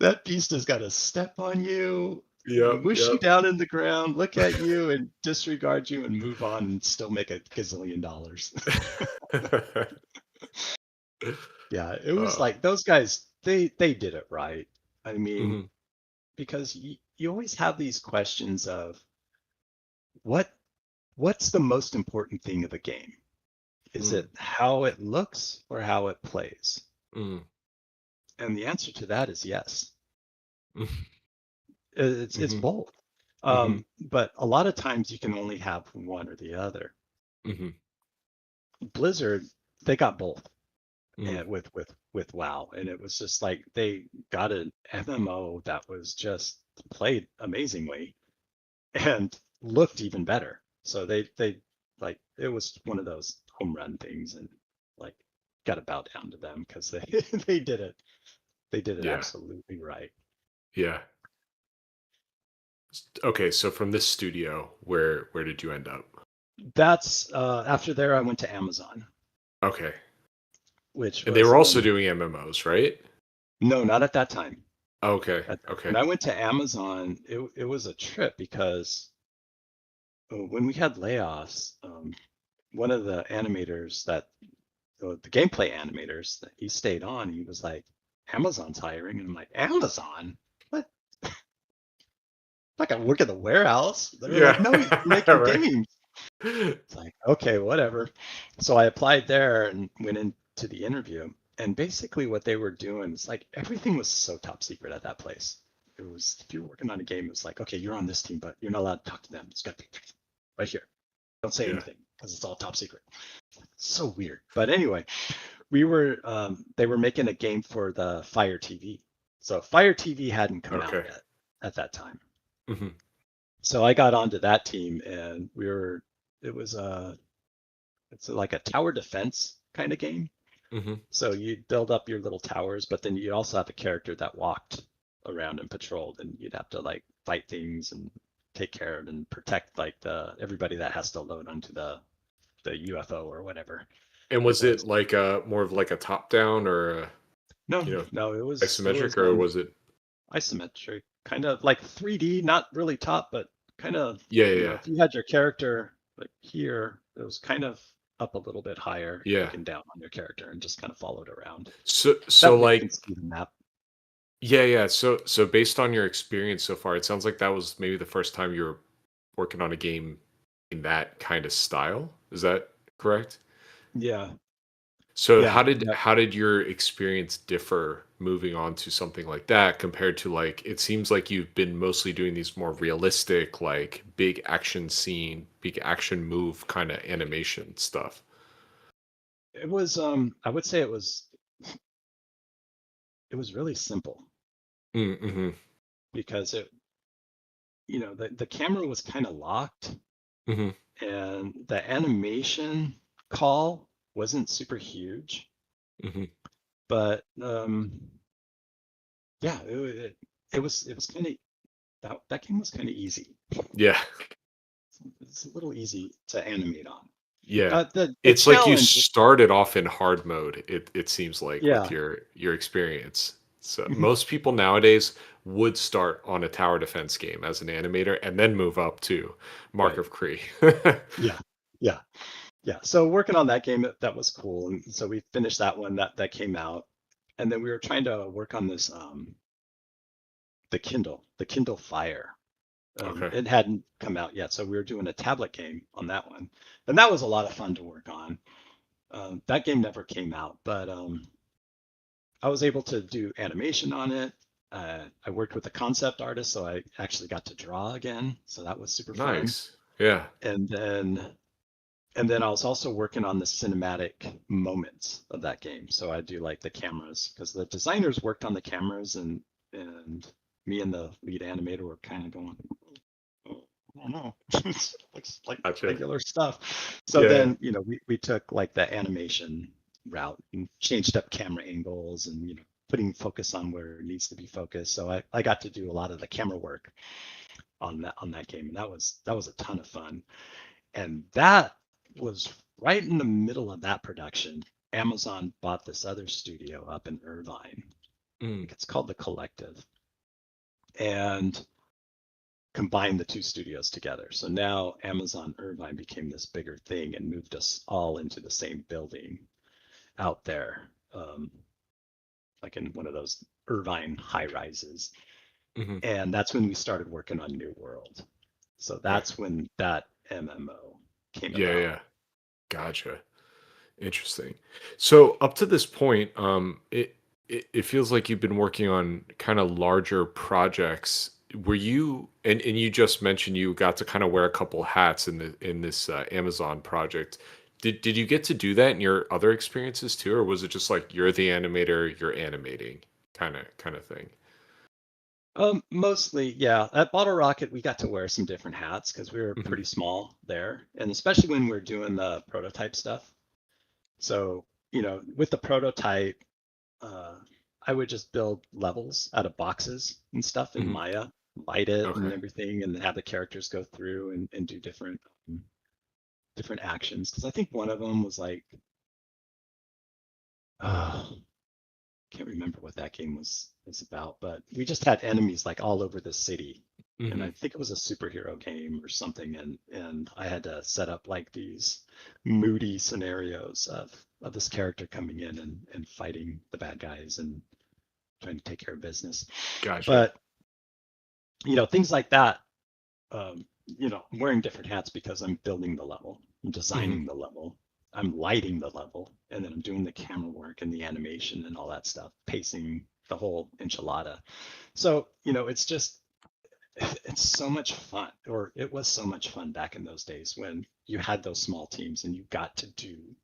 That beast has got to step on you, wish you down in the ground, look at you, and disregard you, and move on, and still make $1 gazillion. Yeah, it was like those guys. They did it right. I mean, because you always have these questions of what's the most important thing of a game? Is it how it looks or how it plays? And the answer to that is yes. It's both. But a lot of times you can only have one or the other. Blizzard, they got both. And with WoW, and it was just like they got an MMO that was just played amazingly and looked even better. So they like it was one of those home run things, and like got to bow down to them because they they did it. They did it Yeah. absolutely right. Yeah. Okay, so from this studio, where did you end up? That's after there, I went to Amazon, Okay. which And they was were also doing MMOs, right? no, not at that time. Okay. When Okay. I went to Amazon, it was a trip because when we had layoffs, one of the animators the gameplay animators that he stayed on, he was like, Amazon's hiring. And I'm like, Amazon? What? Like I work at the warehouse? They were like, no, you're Yeah. making Right. games. It's like, okay, whatever. So I applied there and went into the interview. And basically what they were doing is like everything was so top secret at that place. It was, if you're working on a game, it was like, okay, you're on this team, but you're not allowed to talk to them. It's got to be right here. Don't say Yeah. anything because it's all top secret. So weird. But anyway, we were they were making a game for the Fire TV. So Fire TV hadn't come out Okay. yet at that time. Hmm. So I got onto that team and it was it's like a tower defense kind of game. Hmm. So you'd build up your little towers, but then you'd also have a character that walked around and patrolled, and you'd have to like fight things and take care of and protect like the everybody that has to load onto the UFO or whatever And it was was. it like a more of like a top down or a, No, you know, no, it was isometric, or was it? isometric, kind of like 3D, not really top, but kind of, Yeah, yeah, if you had your character like here, it was kind of up a little bit higher, yeah. Yeah. looking down on your character and just kind of followed around. So That way you like, can see the map. yeah, yeah. So based on your experience so far, it sounds like that was maybe the first time you were working on a game in that kind of style. Is that correct? Yeah, So yeah, yeah. how did your experience differ moving on to something like that compared to, like, it seems like you've been mostly doing these more realistic, like big action scene, big action move kind of animation stuff. It was, I would say it was really simple Mm-hmm. because the camera was kind of locked Mm-hmm. and the animation call wasn't super huge, Mm-hmm. but yeah, it was kind of that game was kind of easy. Yeah. It's a little easy to animate on. Yeah. The It's like you challenge, started off in hard mode, it seems like, with yeah, your experience. So mhm, most people nowadays would start on a tower defense game as an animator and then move up to Mark right, of Kri. yeah, yeah, yeah. So working on that game, that was cool, and so we finished that one that came out, and then we were trying to work on this the Kindle Fire. Okay. It hadn't come out yet, so we were doing a tablet game on that one, and that was a lot of fun to work on. That game never came out, but I was able to do animation on it. I worked with a concept artist, so I actually got to draw again, so that was super fun. Nice. Yeah. And then I was also working on the cinematic moments of that game. So I do like the cameras because the designers worked on the cameras, and me and the lead animator were kind of going, oh, I don't know, it looks like Gotcha. regular stuff. So Yeah. then we took like the animation route and changed up camera angles and putting focus on where it needs to be focused. So I got to do a lot of the camera work on that game, and that was a ton of fun. And that was right in the middle of that production. Amazon bought this other studio up in Irvine. I Mm. think it's called The Collective, and combined the two studios together. So now Amazon Irvine became this bigger thing and moved us all into the same building out there, like in one of those Irvine high rises. Hmm. And that's when we started working on New World. So Okay. that's when that MMO came Yeah, about. yeah. Gotcha. Interesting. So up to this point, it feels like you've been working on kind of larger projects. Were you, and you just mentioned you got to kind of wear a couple hats in this Amazon project. Did you get to do that in your other experiences too, or was it just like you're the animator, you're animating kind of thing? Mostly, yeah. At Bottle Rocket, we got to wear some different hats because we were Hmm. pretty small there, and especially when we are doing the prototype stuff. So with the prototype, I would just build levels out of boxes and stuff in Mhm. Maya, light it and Okay. everything, and then have the characters go through and do different actions. Because I think one of them was like, can't remember what that game was about, but we just had enemies like all over the city. And I Mhm. think it was a superhero game or something, and I had to set up like these moody scenarios of this character coming in and fighting the bad guys and trying to take care of business. Gotcha. But things like that. I'm wearing different hats because I'm building the level, I'm Mhm. designing the level, I'm lighting the level, and then I'm doing the camera work and the animation and all that stuff, pacing the whole enchilada. So, it's so much fun, or it was so much fun back in those days when you had those small teams and you got to do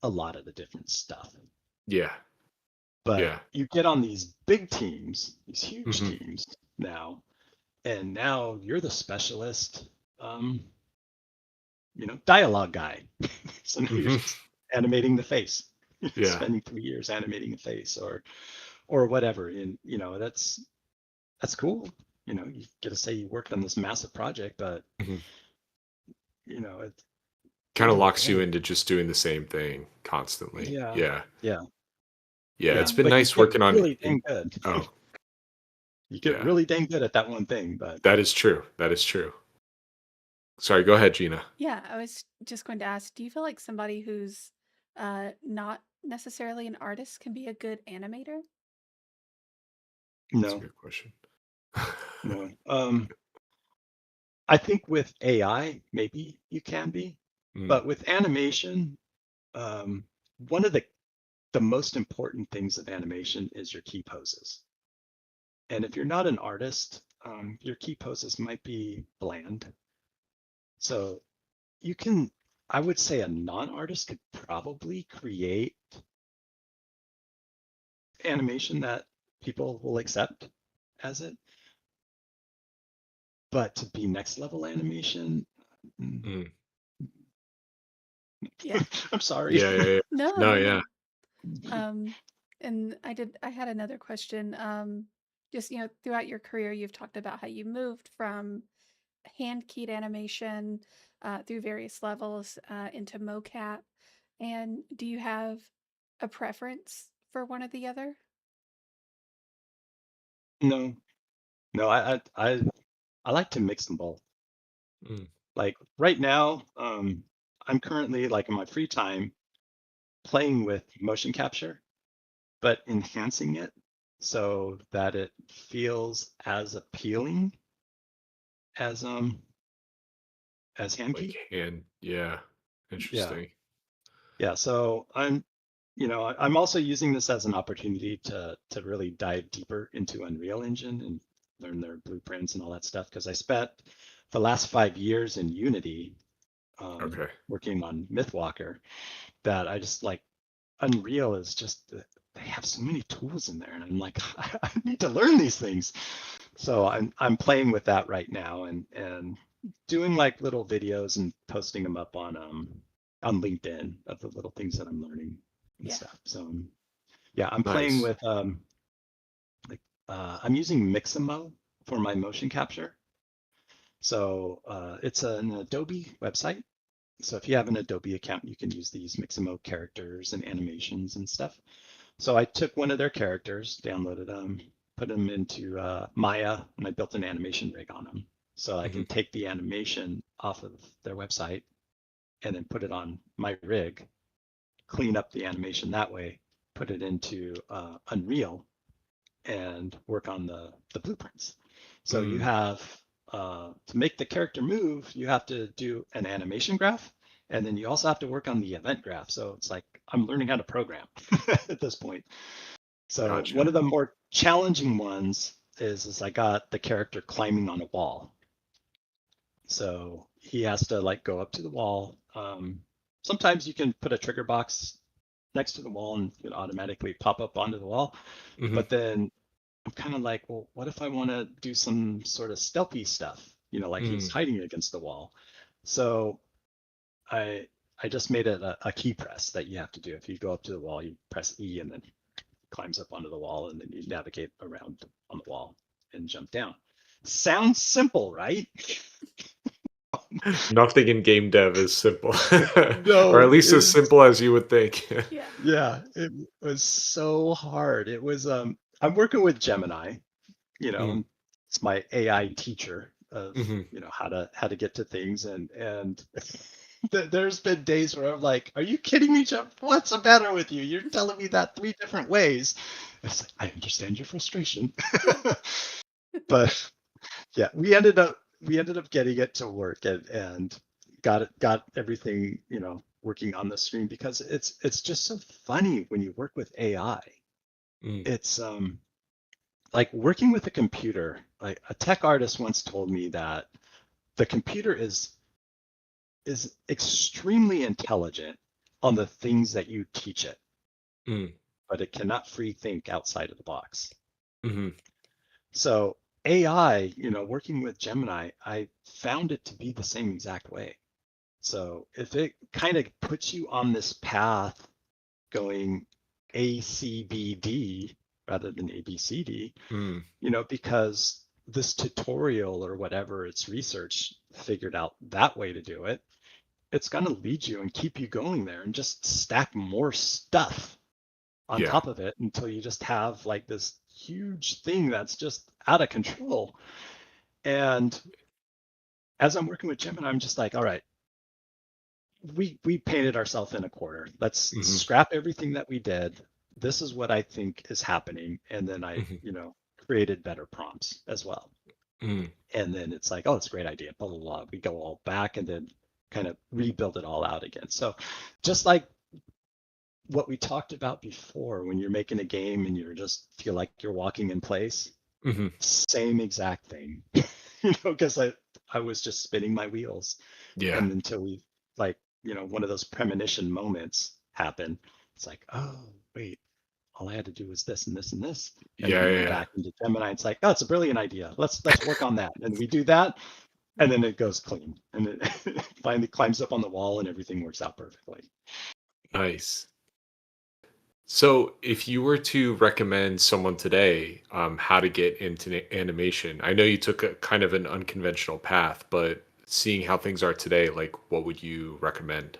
a lot of the different stuff. Yeah. But Yeah. you get on these big teams, these huge Mhm. teams now, and now you're the specialist, um, dialogue guy. So now you're Mhm. just animating the face, Yeah. spending 3 years animating a face or whatever. And that's cool. You get to say you worked on this massive project, but Mhm. at the Kind end of of the locks you day, into just doing the same thing constantly. yeah, Yeah. yeah, Yeah. yeah. It's Yeah. been But you nice get working on really in dang good. oh, You get yeah. really dang good at that one thing, but That is true. That is true. Sorry, go ahead, Gina. Yeah, I was just going to ask, do you feel like somebody who's not necessarily an artist can be a good animator? That's a no, good question. no. I think with AI, maybe you can be, Mm, but with animation, um, one of the most important things of animation is your key poses. And if you're not an artist, your key poses might be bland. So you can, I would say a non-artist could probably create animation that people will accept as it, but to be next level animation, mm. Yeah. I'm sorry. Yeah, yeah, yeah. No, No, no, yeah. no. Um, and I had another question. Just, throughout your career, you've talked about how you moved from hand-keyed animation through various levels into mocap. And do you have a preference for one or the other? No, no, I like to mix them both. Mm. Like right now, I'm currently like in my free time playing with motion capture, but enhancing it so that it feels as appealing as hand Like keyed. hand, yeah. Yeah. Interesting. Yeah. So I'm also using this as an opportunity to really dive deeper into Unreal Engine and learn their blueprints and all that stuff because I spent the last 5 years in Unity Okay. working on Mythwalker that I just like Unreal is just they have so many tools in there, and I'm like, I need to learn these things. So I'm playing with that right now and doing like little videos and posting them up on LinkedIn of the little things that I'm learning and Yeah. stuff. So yeah, I'm playing Nice. with like I'm using Mixamo for my motion capture. So it's an Adobe website. So if you have an Adobe account, you can use these Mixamo characters and animations and stuff. So I took one of their characters, downloaded them, put them into Maya, and I built an animation rig on them. So I can Hmm. take the animation off of their website and then put it on my rig, clean up the animation that way, put it into Unreal, and work on the blueprints. So you Mm. have to make the character move, you have to do an animation graph, and then you also have to work on the event graph. So it's like I'm learning how to program at this point. So one Gotcha. of the more challenging ones is I got the character climbing on a wall. So he has to like go up to the wall. Sometimes you can put a trigger box next to the wall and it automatically pop up onto the wall. Hmm. But then I'm kind of like, well, what if I want to do some sort of stealthy stuff? Like he's Mm. hiding against the wall. So I I just made it a key press that you have to do. If you go up to the wall, you press E and then it climbs up onto the wall, and then you navigate around on the wall and jump down. Sounds simple, right? Nothing in game dev is simple, or at No, least as simple as you would think. Yeah. yeah, it was so hard. It was I'm working with Gemini, Mm, it's my AI teacher of, mhm. how to get to things, and there's been days where I'm like, are you kidding me, Jeff? What's the matter with you? You're telling me that three different ways. It's like, I understand your frustration. But yeah, we ended up getting it to work, and got everything, working on the screen, because it's just so funny when you work with AI. Mm, It's like working with a computer. Like a tech artist once told me that the computer is extremely intelligent on the things that you teach it, mm, but it cannot free think outside of the box. mhm. So AI, working with Gemini, I found it to be the same exact way. So if it kind of puts you on this path going A, C, B, D rather than A, B, C, D, Mm, because this tutorial or whatever it's research figured out that way to do it, it's going to lead you and keep you going there and just stack more stuff on yeah. top of it until you just have like this huge thing that's just out of control. And as I'm working with Jim, and I'm just like, all right, we painted ourselves in a corner. Let's Mhm, scrap everything that we did. This is what I think is happening. And then I, mhm, created better prompts as well. mm, And then it's like, oh, it's a great idea, blah, blah, blah. We go all back and then kind of rebuild it all out again. So just like what we talked about before, when you're making a game and you're just feel like you're walking in place, mhm. same exact thing, because I was just spinning my wheels. Yeah. And until we, like, one of those premonition moments happen, it's like, oh, wait, all I had to do was this and this and this. And Yeah, then yeah, we're yeah. back into Gemini. It's like, oh, it's a brilliant idea. Let's work on that. And we do that, and then it goes clean. And it finally climbs up on the wall and everything works out perfectly. Nice. So, if you were to recommend someone today, how to get into animation, I know you took a kind of an unconventional path, but seeing how things are today, like, what would you recommend?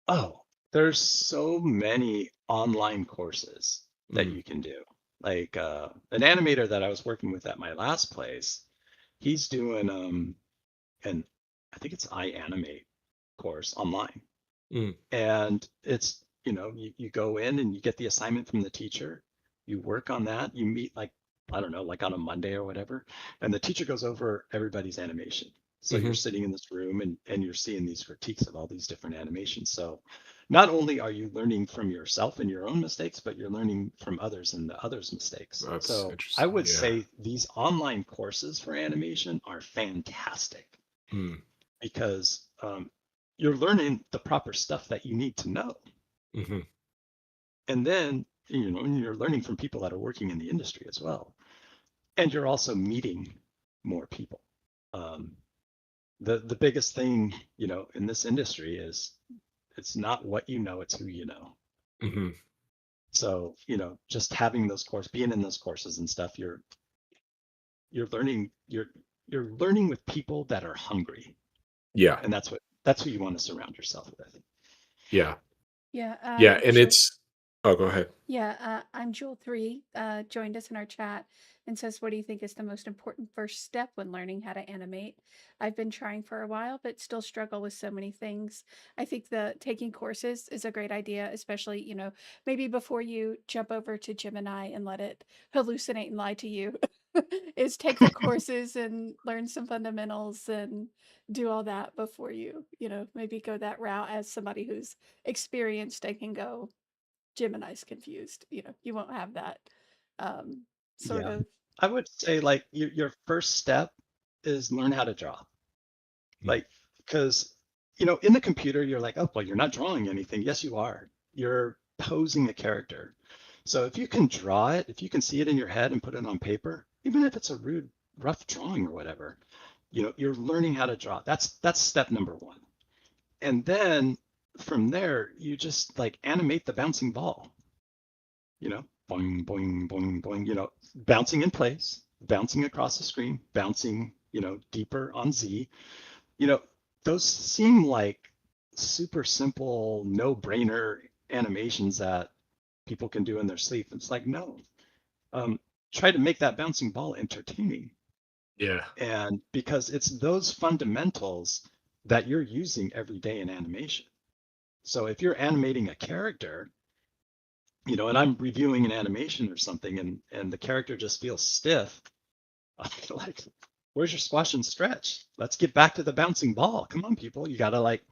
Oh, there's so many online courses that Mm, you can do. Like an animator that I was working with at my last place, he's doing an I think it's iAnimate course online. mm, And it's, you go in and you get the assignment from the teacher, you work on that, you meet like, I don't know, like on a Monday or whatever, and the teacher goes over everybody's animation. So you're mhm. sitting in this room and you're seeing these critiques of all these different animations. So not only are you learning from yourself and your own mistakes, but you're learning from others and the others' mistakes. That's So I interesting. would Yeah. say these online courses for animation are fantastic Mm, because you're learning the proper stuff that you need to know. mhm. And then, you're learning from people that are working in the industry as well. And you're also meeting more people. Um, the biggest thing, in this industry is it's not what you know, it's who you know. Mhm. So, just having those courses, being in those courses and stuff, you're learning, you're learning with people that are hungry. Yeah. And that's who you want to surround yourself with. Yeah. Yeah. Yeah, and Jewel. it's Oh, go ahead. Yeah. I'm Jewel3. Joined us in our chat and says, "What do you think is the most important first step when learning how to animate? I've been trying for a while, but still struggle with so many things. I think the taking courses is a great idea, especially maybe before you jump over to Gemini and let it hallucinate and lie to you." Is take the courses and learn some fundamentals and do all that before you maybe go that route as somebody who's experienced and can go, Gemini's confused. You won't have that sort Yeah. of. I would say like your first step is learn how to draw. Mm, Like, because, in the computer, you're like, oh, well, you're not drawing anything. Yes, you are. You're posing a character. So if you can draw it, if you can see it in your head and put it on paper, even if it's a rude, rough drawing or whatever, you're learning how to draw. That's step number one. And then from there, you just like animate the bouncing ball, boing, boing, boing, boing, bouncing in place, bouncing across the screen, bouncing, deeper on Z. You know, those seem like super simple, no-brainer animations that people can do in their sleep. It's like, no, um, try to make that bouncing ball entertaining. Yeah. And because it's those fundamentals that you're using every day in animation. So if you're animating a character, and I'm reviewing an animation or something and the character just feels stiff, I'm like, where's your squash and stretch? Let's get back to the bouncing ball. Come on, people. You gotta like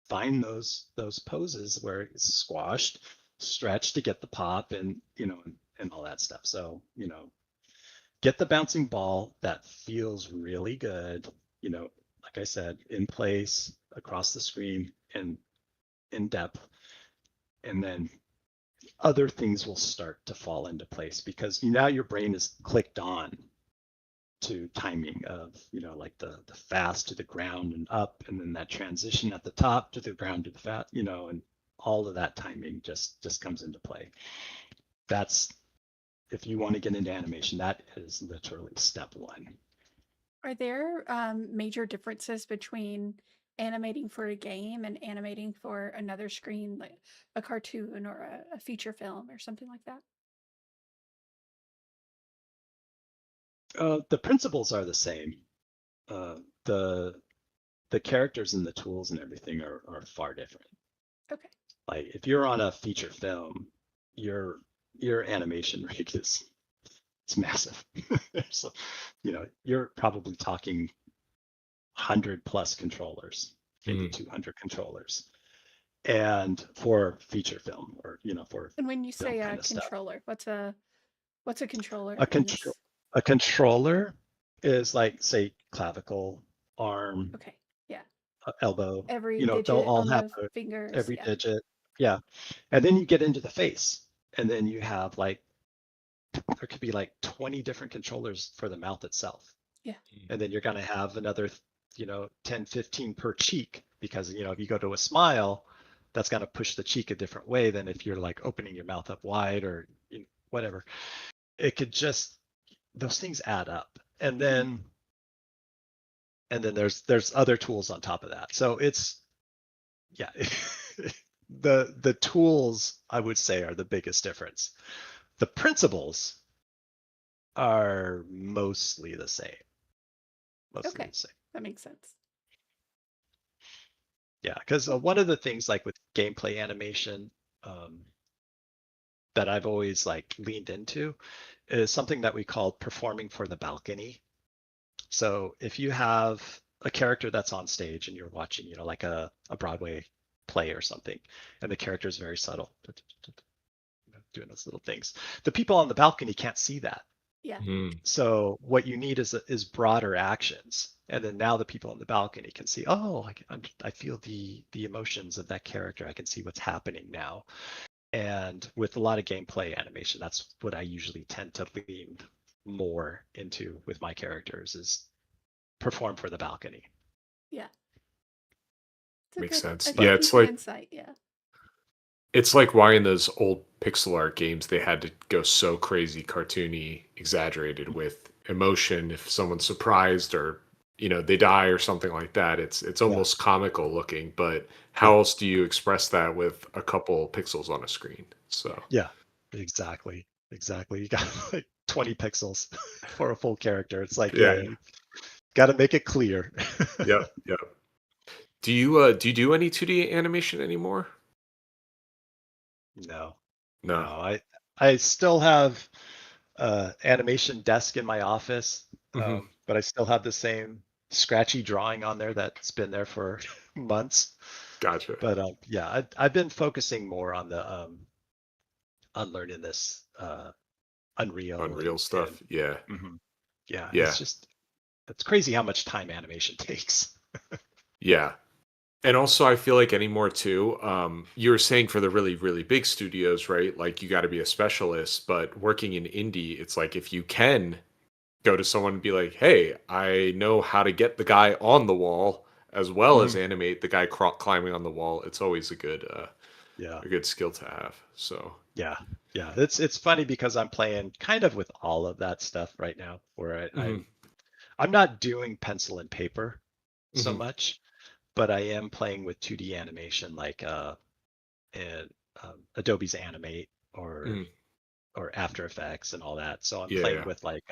find those poses where it's squashed, stretched to get the pop and and all that stuff. So, get the bouncing ball that feels really good, like I said, in place, across the screen, and in depth. And then other things will start to fall into place because now your brain is clicked on to timing of, like the fast to the ground and up, and then that transition at the top to the ground to the fast, and all of that timing just comes into play. That's if you want to get into animation, that is literally step one. Are there major differences between animating for a game and animating for another screen, like a cartoon or a feature film or something like that? The principles are the same. Uh, the the characters and the tools and everything are far different. Okay. Like if you're on a feature film, your animation rig is it's massive. So, you're probably talking 100+ controllers, maybe 200 controllers, and for feature film or for And when you film say a kind of stuff. controller, what's a controller A in control this? a controller is like say clavicle, arm, Okay. Yeah. elbow. Every They'll digit all on have the fingers. every Yeah. digit. Yeah. And then you get into the face. And then you have like there could be like 20 different controllers for the mouth itself. Yeah. And then you're going to have another, 10, 15 per cheek because, if you go to a smile, that's going to push the cheek a different way than if you're like opening your mouth up wide or whatever. It could just, those things add up. And Mhm. then there's other tools on top of that. So it's, yeah, the tools I would say are the biggest difference. The principles are mostly the same. Mostly Okay. the same. That makes sense. Yeah, because Cool. one of the things like with gameplay animation um, that I've always like leaned into is something that we call performing for the balcony. So if you have a character that's on stage and you're watching, like a Broadway play or something, and the character is very subtle, doing those little things, the people on the balcony can't see that. Yeah. So what you need is broader actions, and then now the people on the balcony can see. Oh, I feel the emotions of that character. I can see what's happening now. And with a lot of gameplay animation, that's what I usually tend to lean more into with my characters is perform for the balcony. Yeah. It's Makes sense. a Yeah, good it's piece of like insight. Yeah. why in those old pixel art games they had to go so crazy, cartoony, exaggerated with emotion if someone's surprised or they die or something like that. It's Yeah, almost comical looking, but yeah, how else do you express that with a couple pixels on a screen? So yeah, exactly, exactly. You got like 20 pixels for a full character. It's like, yeah, yeah, yeah. you got to make it clear. Yep, yep. Do you do any 2D animation anymore? No, no, No. I still have animation desk in my office, Hmm. but I still have the same scratchy drawing on there that's been there for months. Gotcha. But yeah, I've been focusing more on the on learning this Unreal Unreal and stuff. Yeah. mhm. Yeah, Yeah. it's crazy how much time animation takes. Yeah. And also, I feel like anymore too. You were saying for the really, really big studios, right? Like you got to be a specialist, but working in indie, it's like if you can go to someone and be like, "Hey, I know how to get the guy on the wall as well as Mhm. animate the guy climbing on the wall. It's always Yeah. a good skill to have. So, Yeah. Yeah. It's funny because I'm playing kind of with all of that stuff right now, where hmm I'm not doing pencil and paper so hmm much, but I am playing with 2D animation like and Adobe's Animate or hmm After Effects and all that. So I'm yeah, playing yeah, with like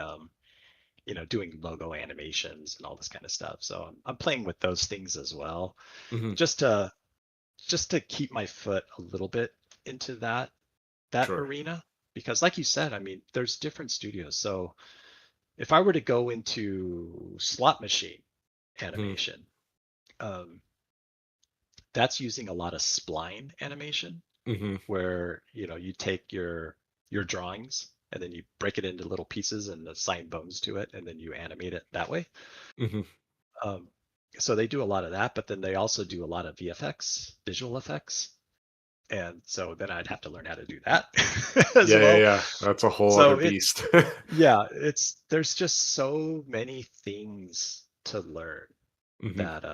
doing logo animations and all this kind of stuff. So I'm playing with those things as well, hmm just to keep my foot a little bit into that sure, arena. Because like you said, I mean, there's different studios. So if I were to go into slot machine hmm animation, um, that's using a lot of spline animation hmm where you take your drawings and then you break it into little pieces and assign bones to it and then you animate it that way. hmm Um, so they do a lot of that, but then they also do a lot of VFX, visual effects. And so then I'd have to learn how to do that as yeah, yeah, well. yeah. That's a whole other So beast. yeah, there's just so many things to learn hmm that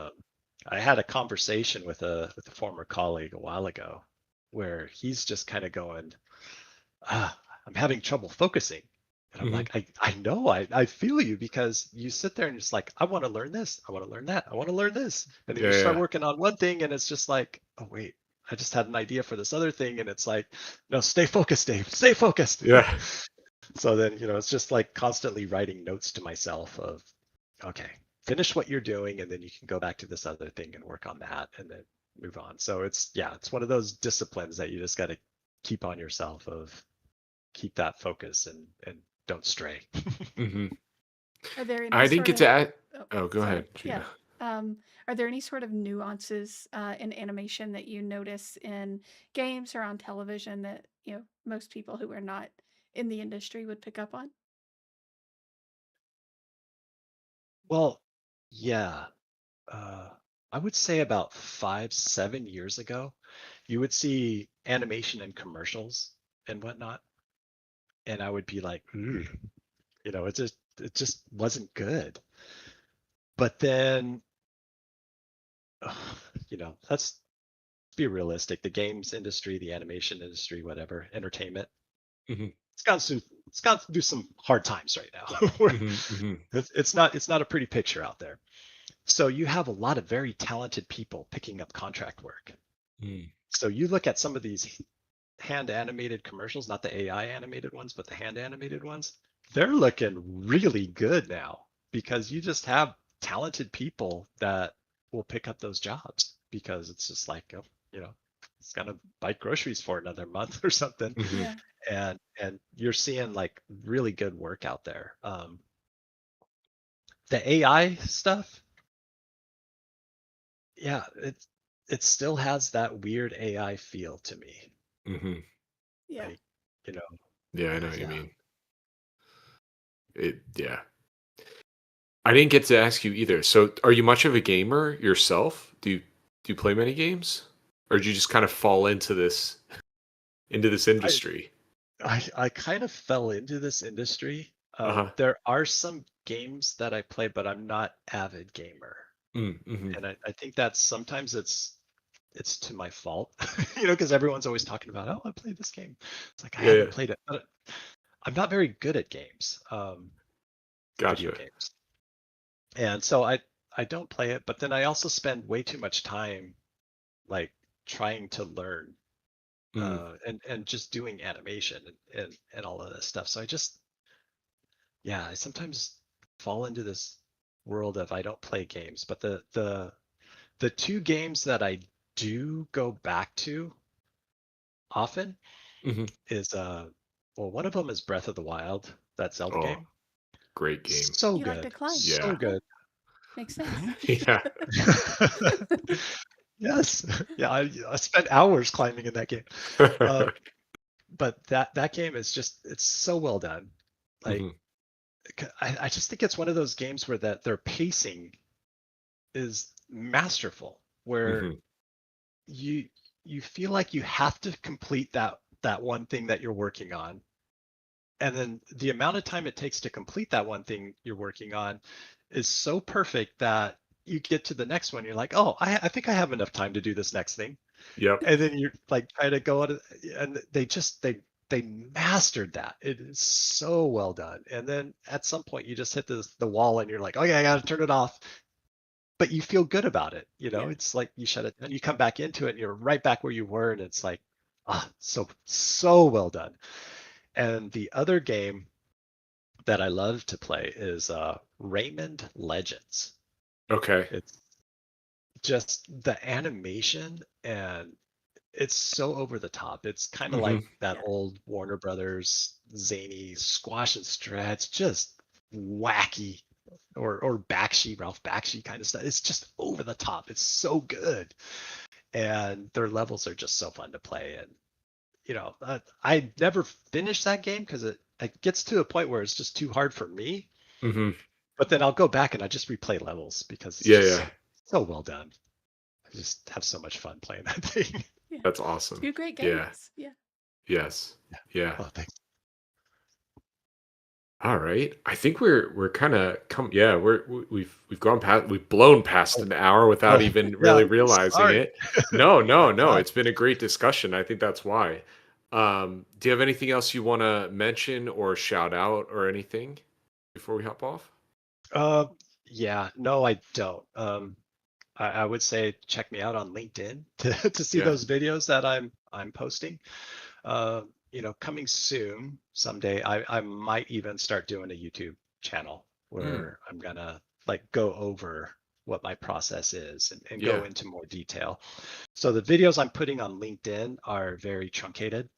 I had a conversation with a former colleague a while ago where he's just kind of going, I'm having trouble focusing. And I'm hmm like, I know, I feel you because you sit there and it's like, I want to learn this, I want to learn that, I want to learn this. And then Yeah, you start yeah, working on one thing and it's just like, oh wait, I just had an idea for this other thing. And it's like, no, stay focused, Dave, stay focused. yeah. So then, it's just like constantly writing notes to myself of, okay, finish what you're doing and then you can go back to this other thing and work on that and then move on. So it's one of those disciplines that you just got to keep on yourself of keep that focus and don't stray. hmm Are there any I didn't sort get of to add. oh, Oh, go sorry. ahead, Yeah. Gina. Are there any sort of nuances in animation that you notice in games or on television that, most people who are not in the industry would pick up on? Well, yeah. I would say about 5, 7 years ago, you would see animation and commercials and whatnot, and I would be like, "Ugh," it just wasn't good. But then, let's be realistic. The games industry, the animation industry, whatever, entertainment, hmm it's gone through some hard times right now. Where hmm hmm it's not a pretty picture out there. So you have a lot of very talented people picking up contract work. So you look at some of these hand animated commercials, not the AI animated ones, but the hand animated ones, they're looking really good now because you just have talented people that will pick up those jobs because it's just like, oh, you know, it's gonna buy groceries for another month or something. hmm Yeah. And you're seeing like really good work out there. The AI stuff, yeah, it still has that weird AI feel to me. hmm Yeah. Like, you know, Yeah, I know what you yeah. mean. Yeah. I didn't get to ask you either. So, are you much of a gamer yourself? Do you play many games, or did you just kind of fall into this I industry? I kind of fell into this industry. Uh huh. There are some games that I play, but I'm not avid gamer. Mm-hmm. And I think that sometimes it's to my fault, because everyone's always talking about, oh, I played this game. It's like I Yeah, haven't yeah. played it, but I'm not very good at games, video Gotcha. games. And so I don't play it, but then I also spend way too much time like trying to learn Mm, and just doing animation and all of this stuff. So I sometimes fall into this world of I don't play games, but the two games that I do go back to often hmm is well, one of them is Breath of the Wild, that Zelda Oh, game. great game. So You like to good, climb. so Yeah. Yeah. good. Makes sense. Yeah. Yes, yeah, I spent hours climbing in that game. Um, but that game is just it's so well done. Like hmm I just think it's one of those games where that their pacing is masterful, where hmm you you feel like you have to complete that one thing that you're working on, and then the amount of time it takes to complete that one thing you're working on is so perfect that you get to the next one, you're like, oh, I think I have enough time to do this next thing. Yep. And then you're like trying to go on, and they mastered that. It is so well done. And then at some point you just hit the wall and you're like, okay, I gotta turn it off. But you feel good about it. Yeah. It's like you shut it and you come back into it and you're right back where you were, and it's like, so well done. And the other game that I love to play is Raymond Legends. Okay. It's just the animation, and it's so over the top. It's kind of Hmm. like that Yeah. old Warner Brothers zany squash and stretch, just wacky, or Bakshi, Ralph Bakshi kind of stuff. It's just over the top. It's so good, and their levels are just so fun to play. And I never finished that game because it gets to a point where it's just too hard for me. Hmm. But then I'll go back and I just replay levels because it's Yeah, just yeah. so well done. I just have so much fun playing that thing. Yeah. That's awesome. Two great Yeah. games. Yeah. Yes. Yeah. Oh, thanks. All right. I think we're kind of yeah, we've gone past, we've blown past Oh, an hour without even yeah. really realizing Sorry. it. No, Oh no, my no. God. It's been a great discussion. I think that's why. Do you have anything else you want to mention or shout out or anything before we hop off? Uh, yeah. No, I don't. I would say check me out on LinkedIn to see Yeah. those videos that I'm posting. Uh, coming soon, someday, I might even start doing a YouTube channel Mm, where I'm gonna like go over what my process is and go yeah. into more detail. So the videos I'm putting on LinkedIn are very truncated.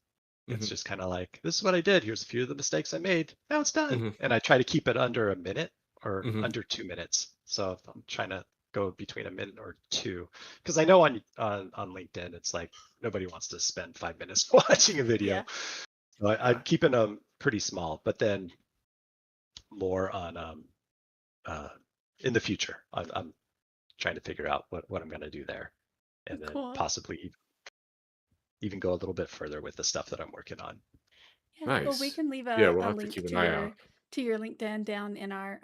It's Hmm. just kind of like, this is what I did. Here's a few of the mistakes I made. Now it's done. Hmm. And I try to keep it under a minute or Hmm. under 2 minutes. So I'm trying to go between a minute or two, because I know on LinkedIn it's like nobody wants to spend 5 minutes watching a video. Yeah. So Yeah. I'm keeping them pretty small, but then more on uh, in the future. I'm trying to figure out what I'm going to do there, and then Cool. possibly even go a little bit further with the stuff that I'm working on. Yeah. Well, we Nice. can leave Yeah, we'll a have to link keep an eye out. to your LinkedIn down in our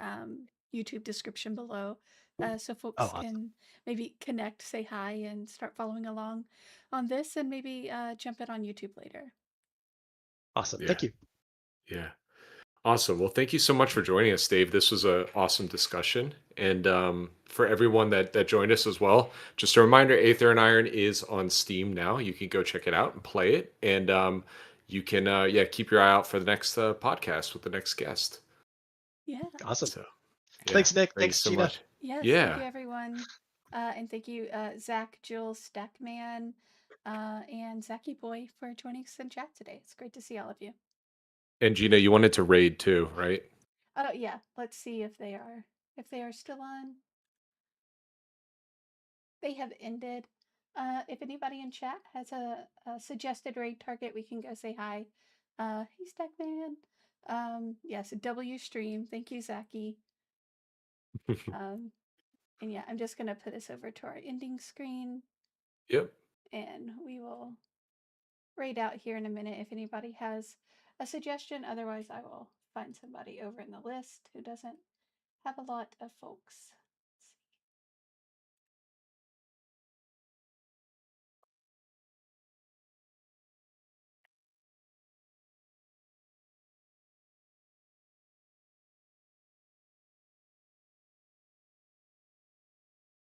YouTube description below, so Oh, folks awesome. can maybe connect, say hi, and start following along on this, and maybe jump in on YouTube later. Awesome. Yeah. Thank you. Yeah. Awesome. Well, thank you so much for joining us, Dave. This was a awesome discussion, and for everyone that joined us as well, just a reminder: Aether and Iron is on Steam now. You can go check it out and play it, and you can yeah, keep your eye out for the next podcast with the next guest. Yeah. Awesome. So yeah, Thanks, Nick. thanks Thanks, so Gina. much. Yes. Thank Yeah, you, everyone. And thank you, Zach, Jules, Stackman, and Zachy Boy for joining us in chat today. It's great to see all of you. and Gina, you wanted to raid too, right? Oh yeah, let's see if they are still on. They have ended. If anybody in chat has a suggested raid target, we can go say hi. Hey Stackman. Yes, W stream. Thank you, Zachy. Um, and yeah, I'm just gonna put this over to our ending screen, Yep. and we will raid out here in a minute if anybody has a suggestion. Otherwise, I will find somebody over in the list who doesn't have a lot of folks.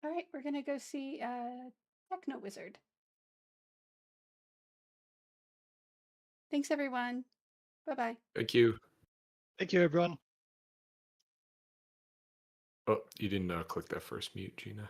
All right, we're gonna go see Techno Wizard. Thanks, everyone. Bye bye. Thank you. Thank you, everyone. Oh, you didn't click that first mute, Gina.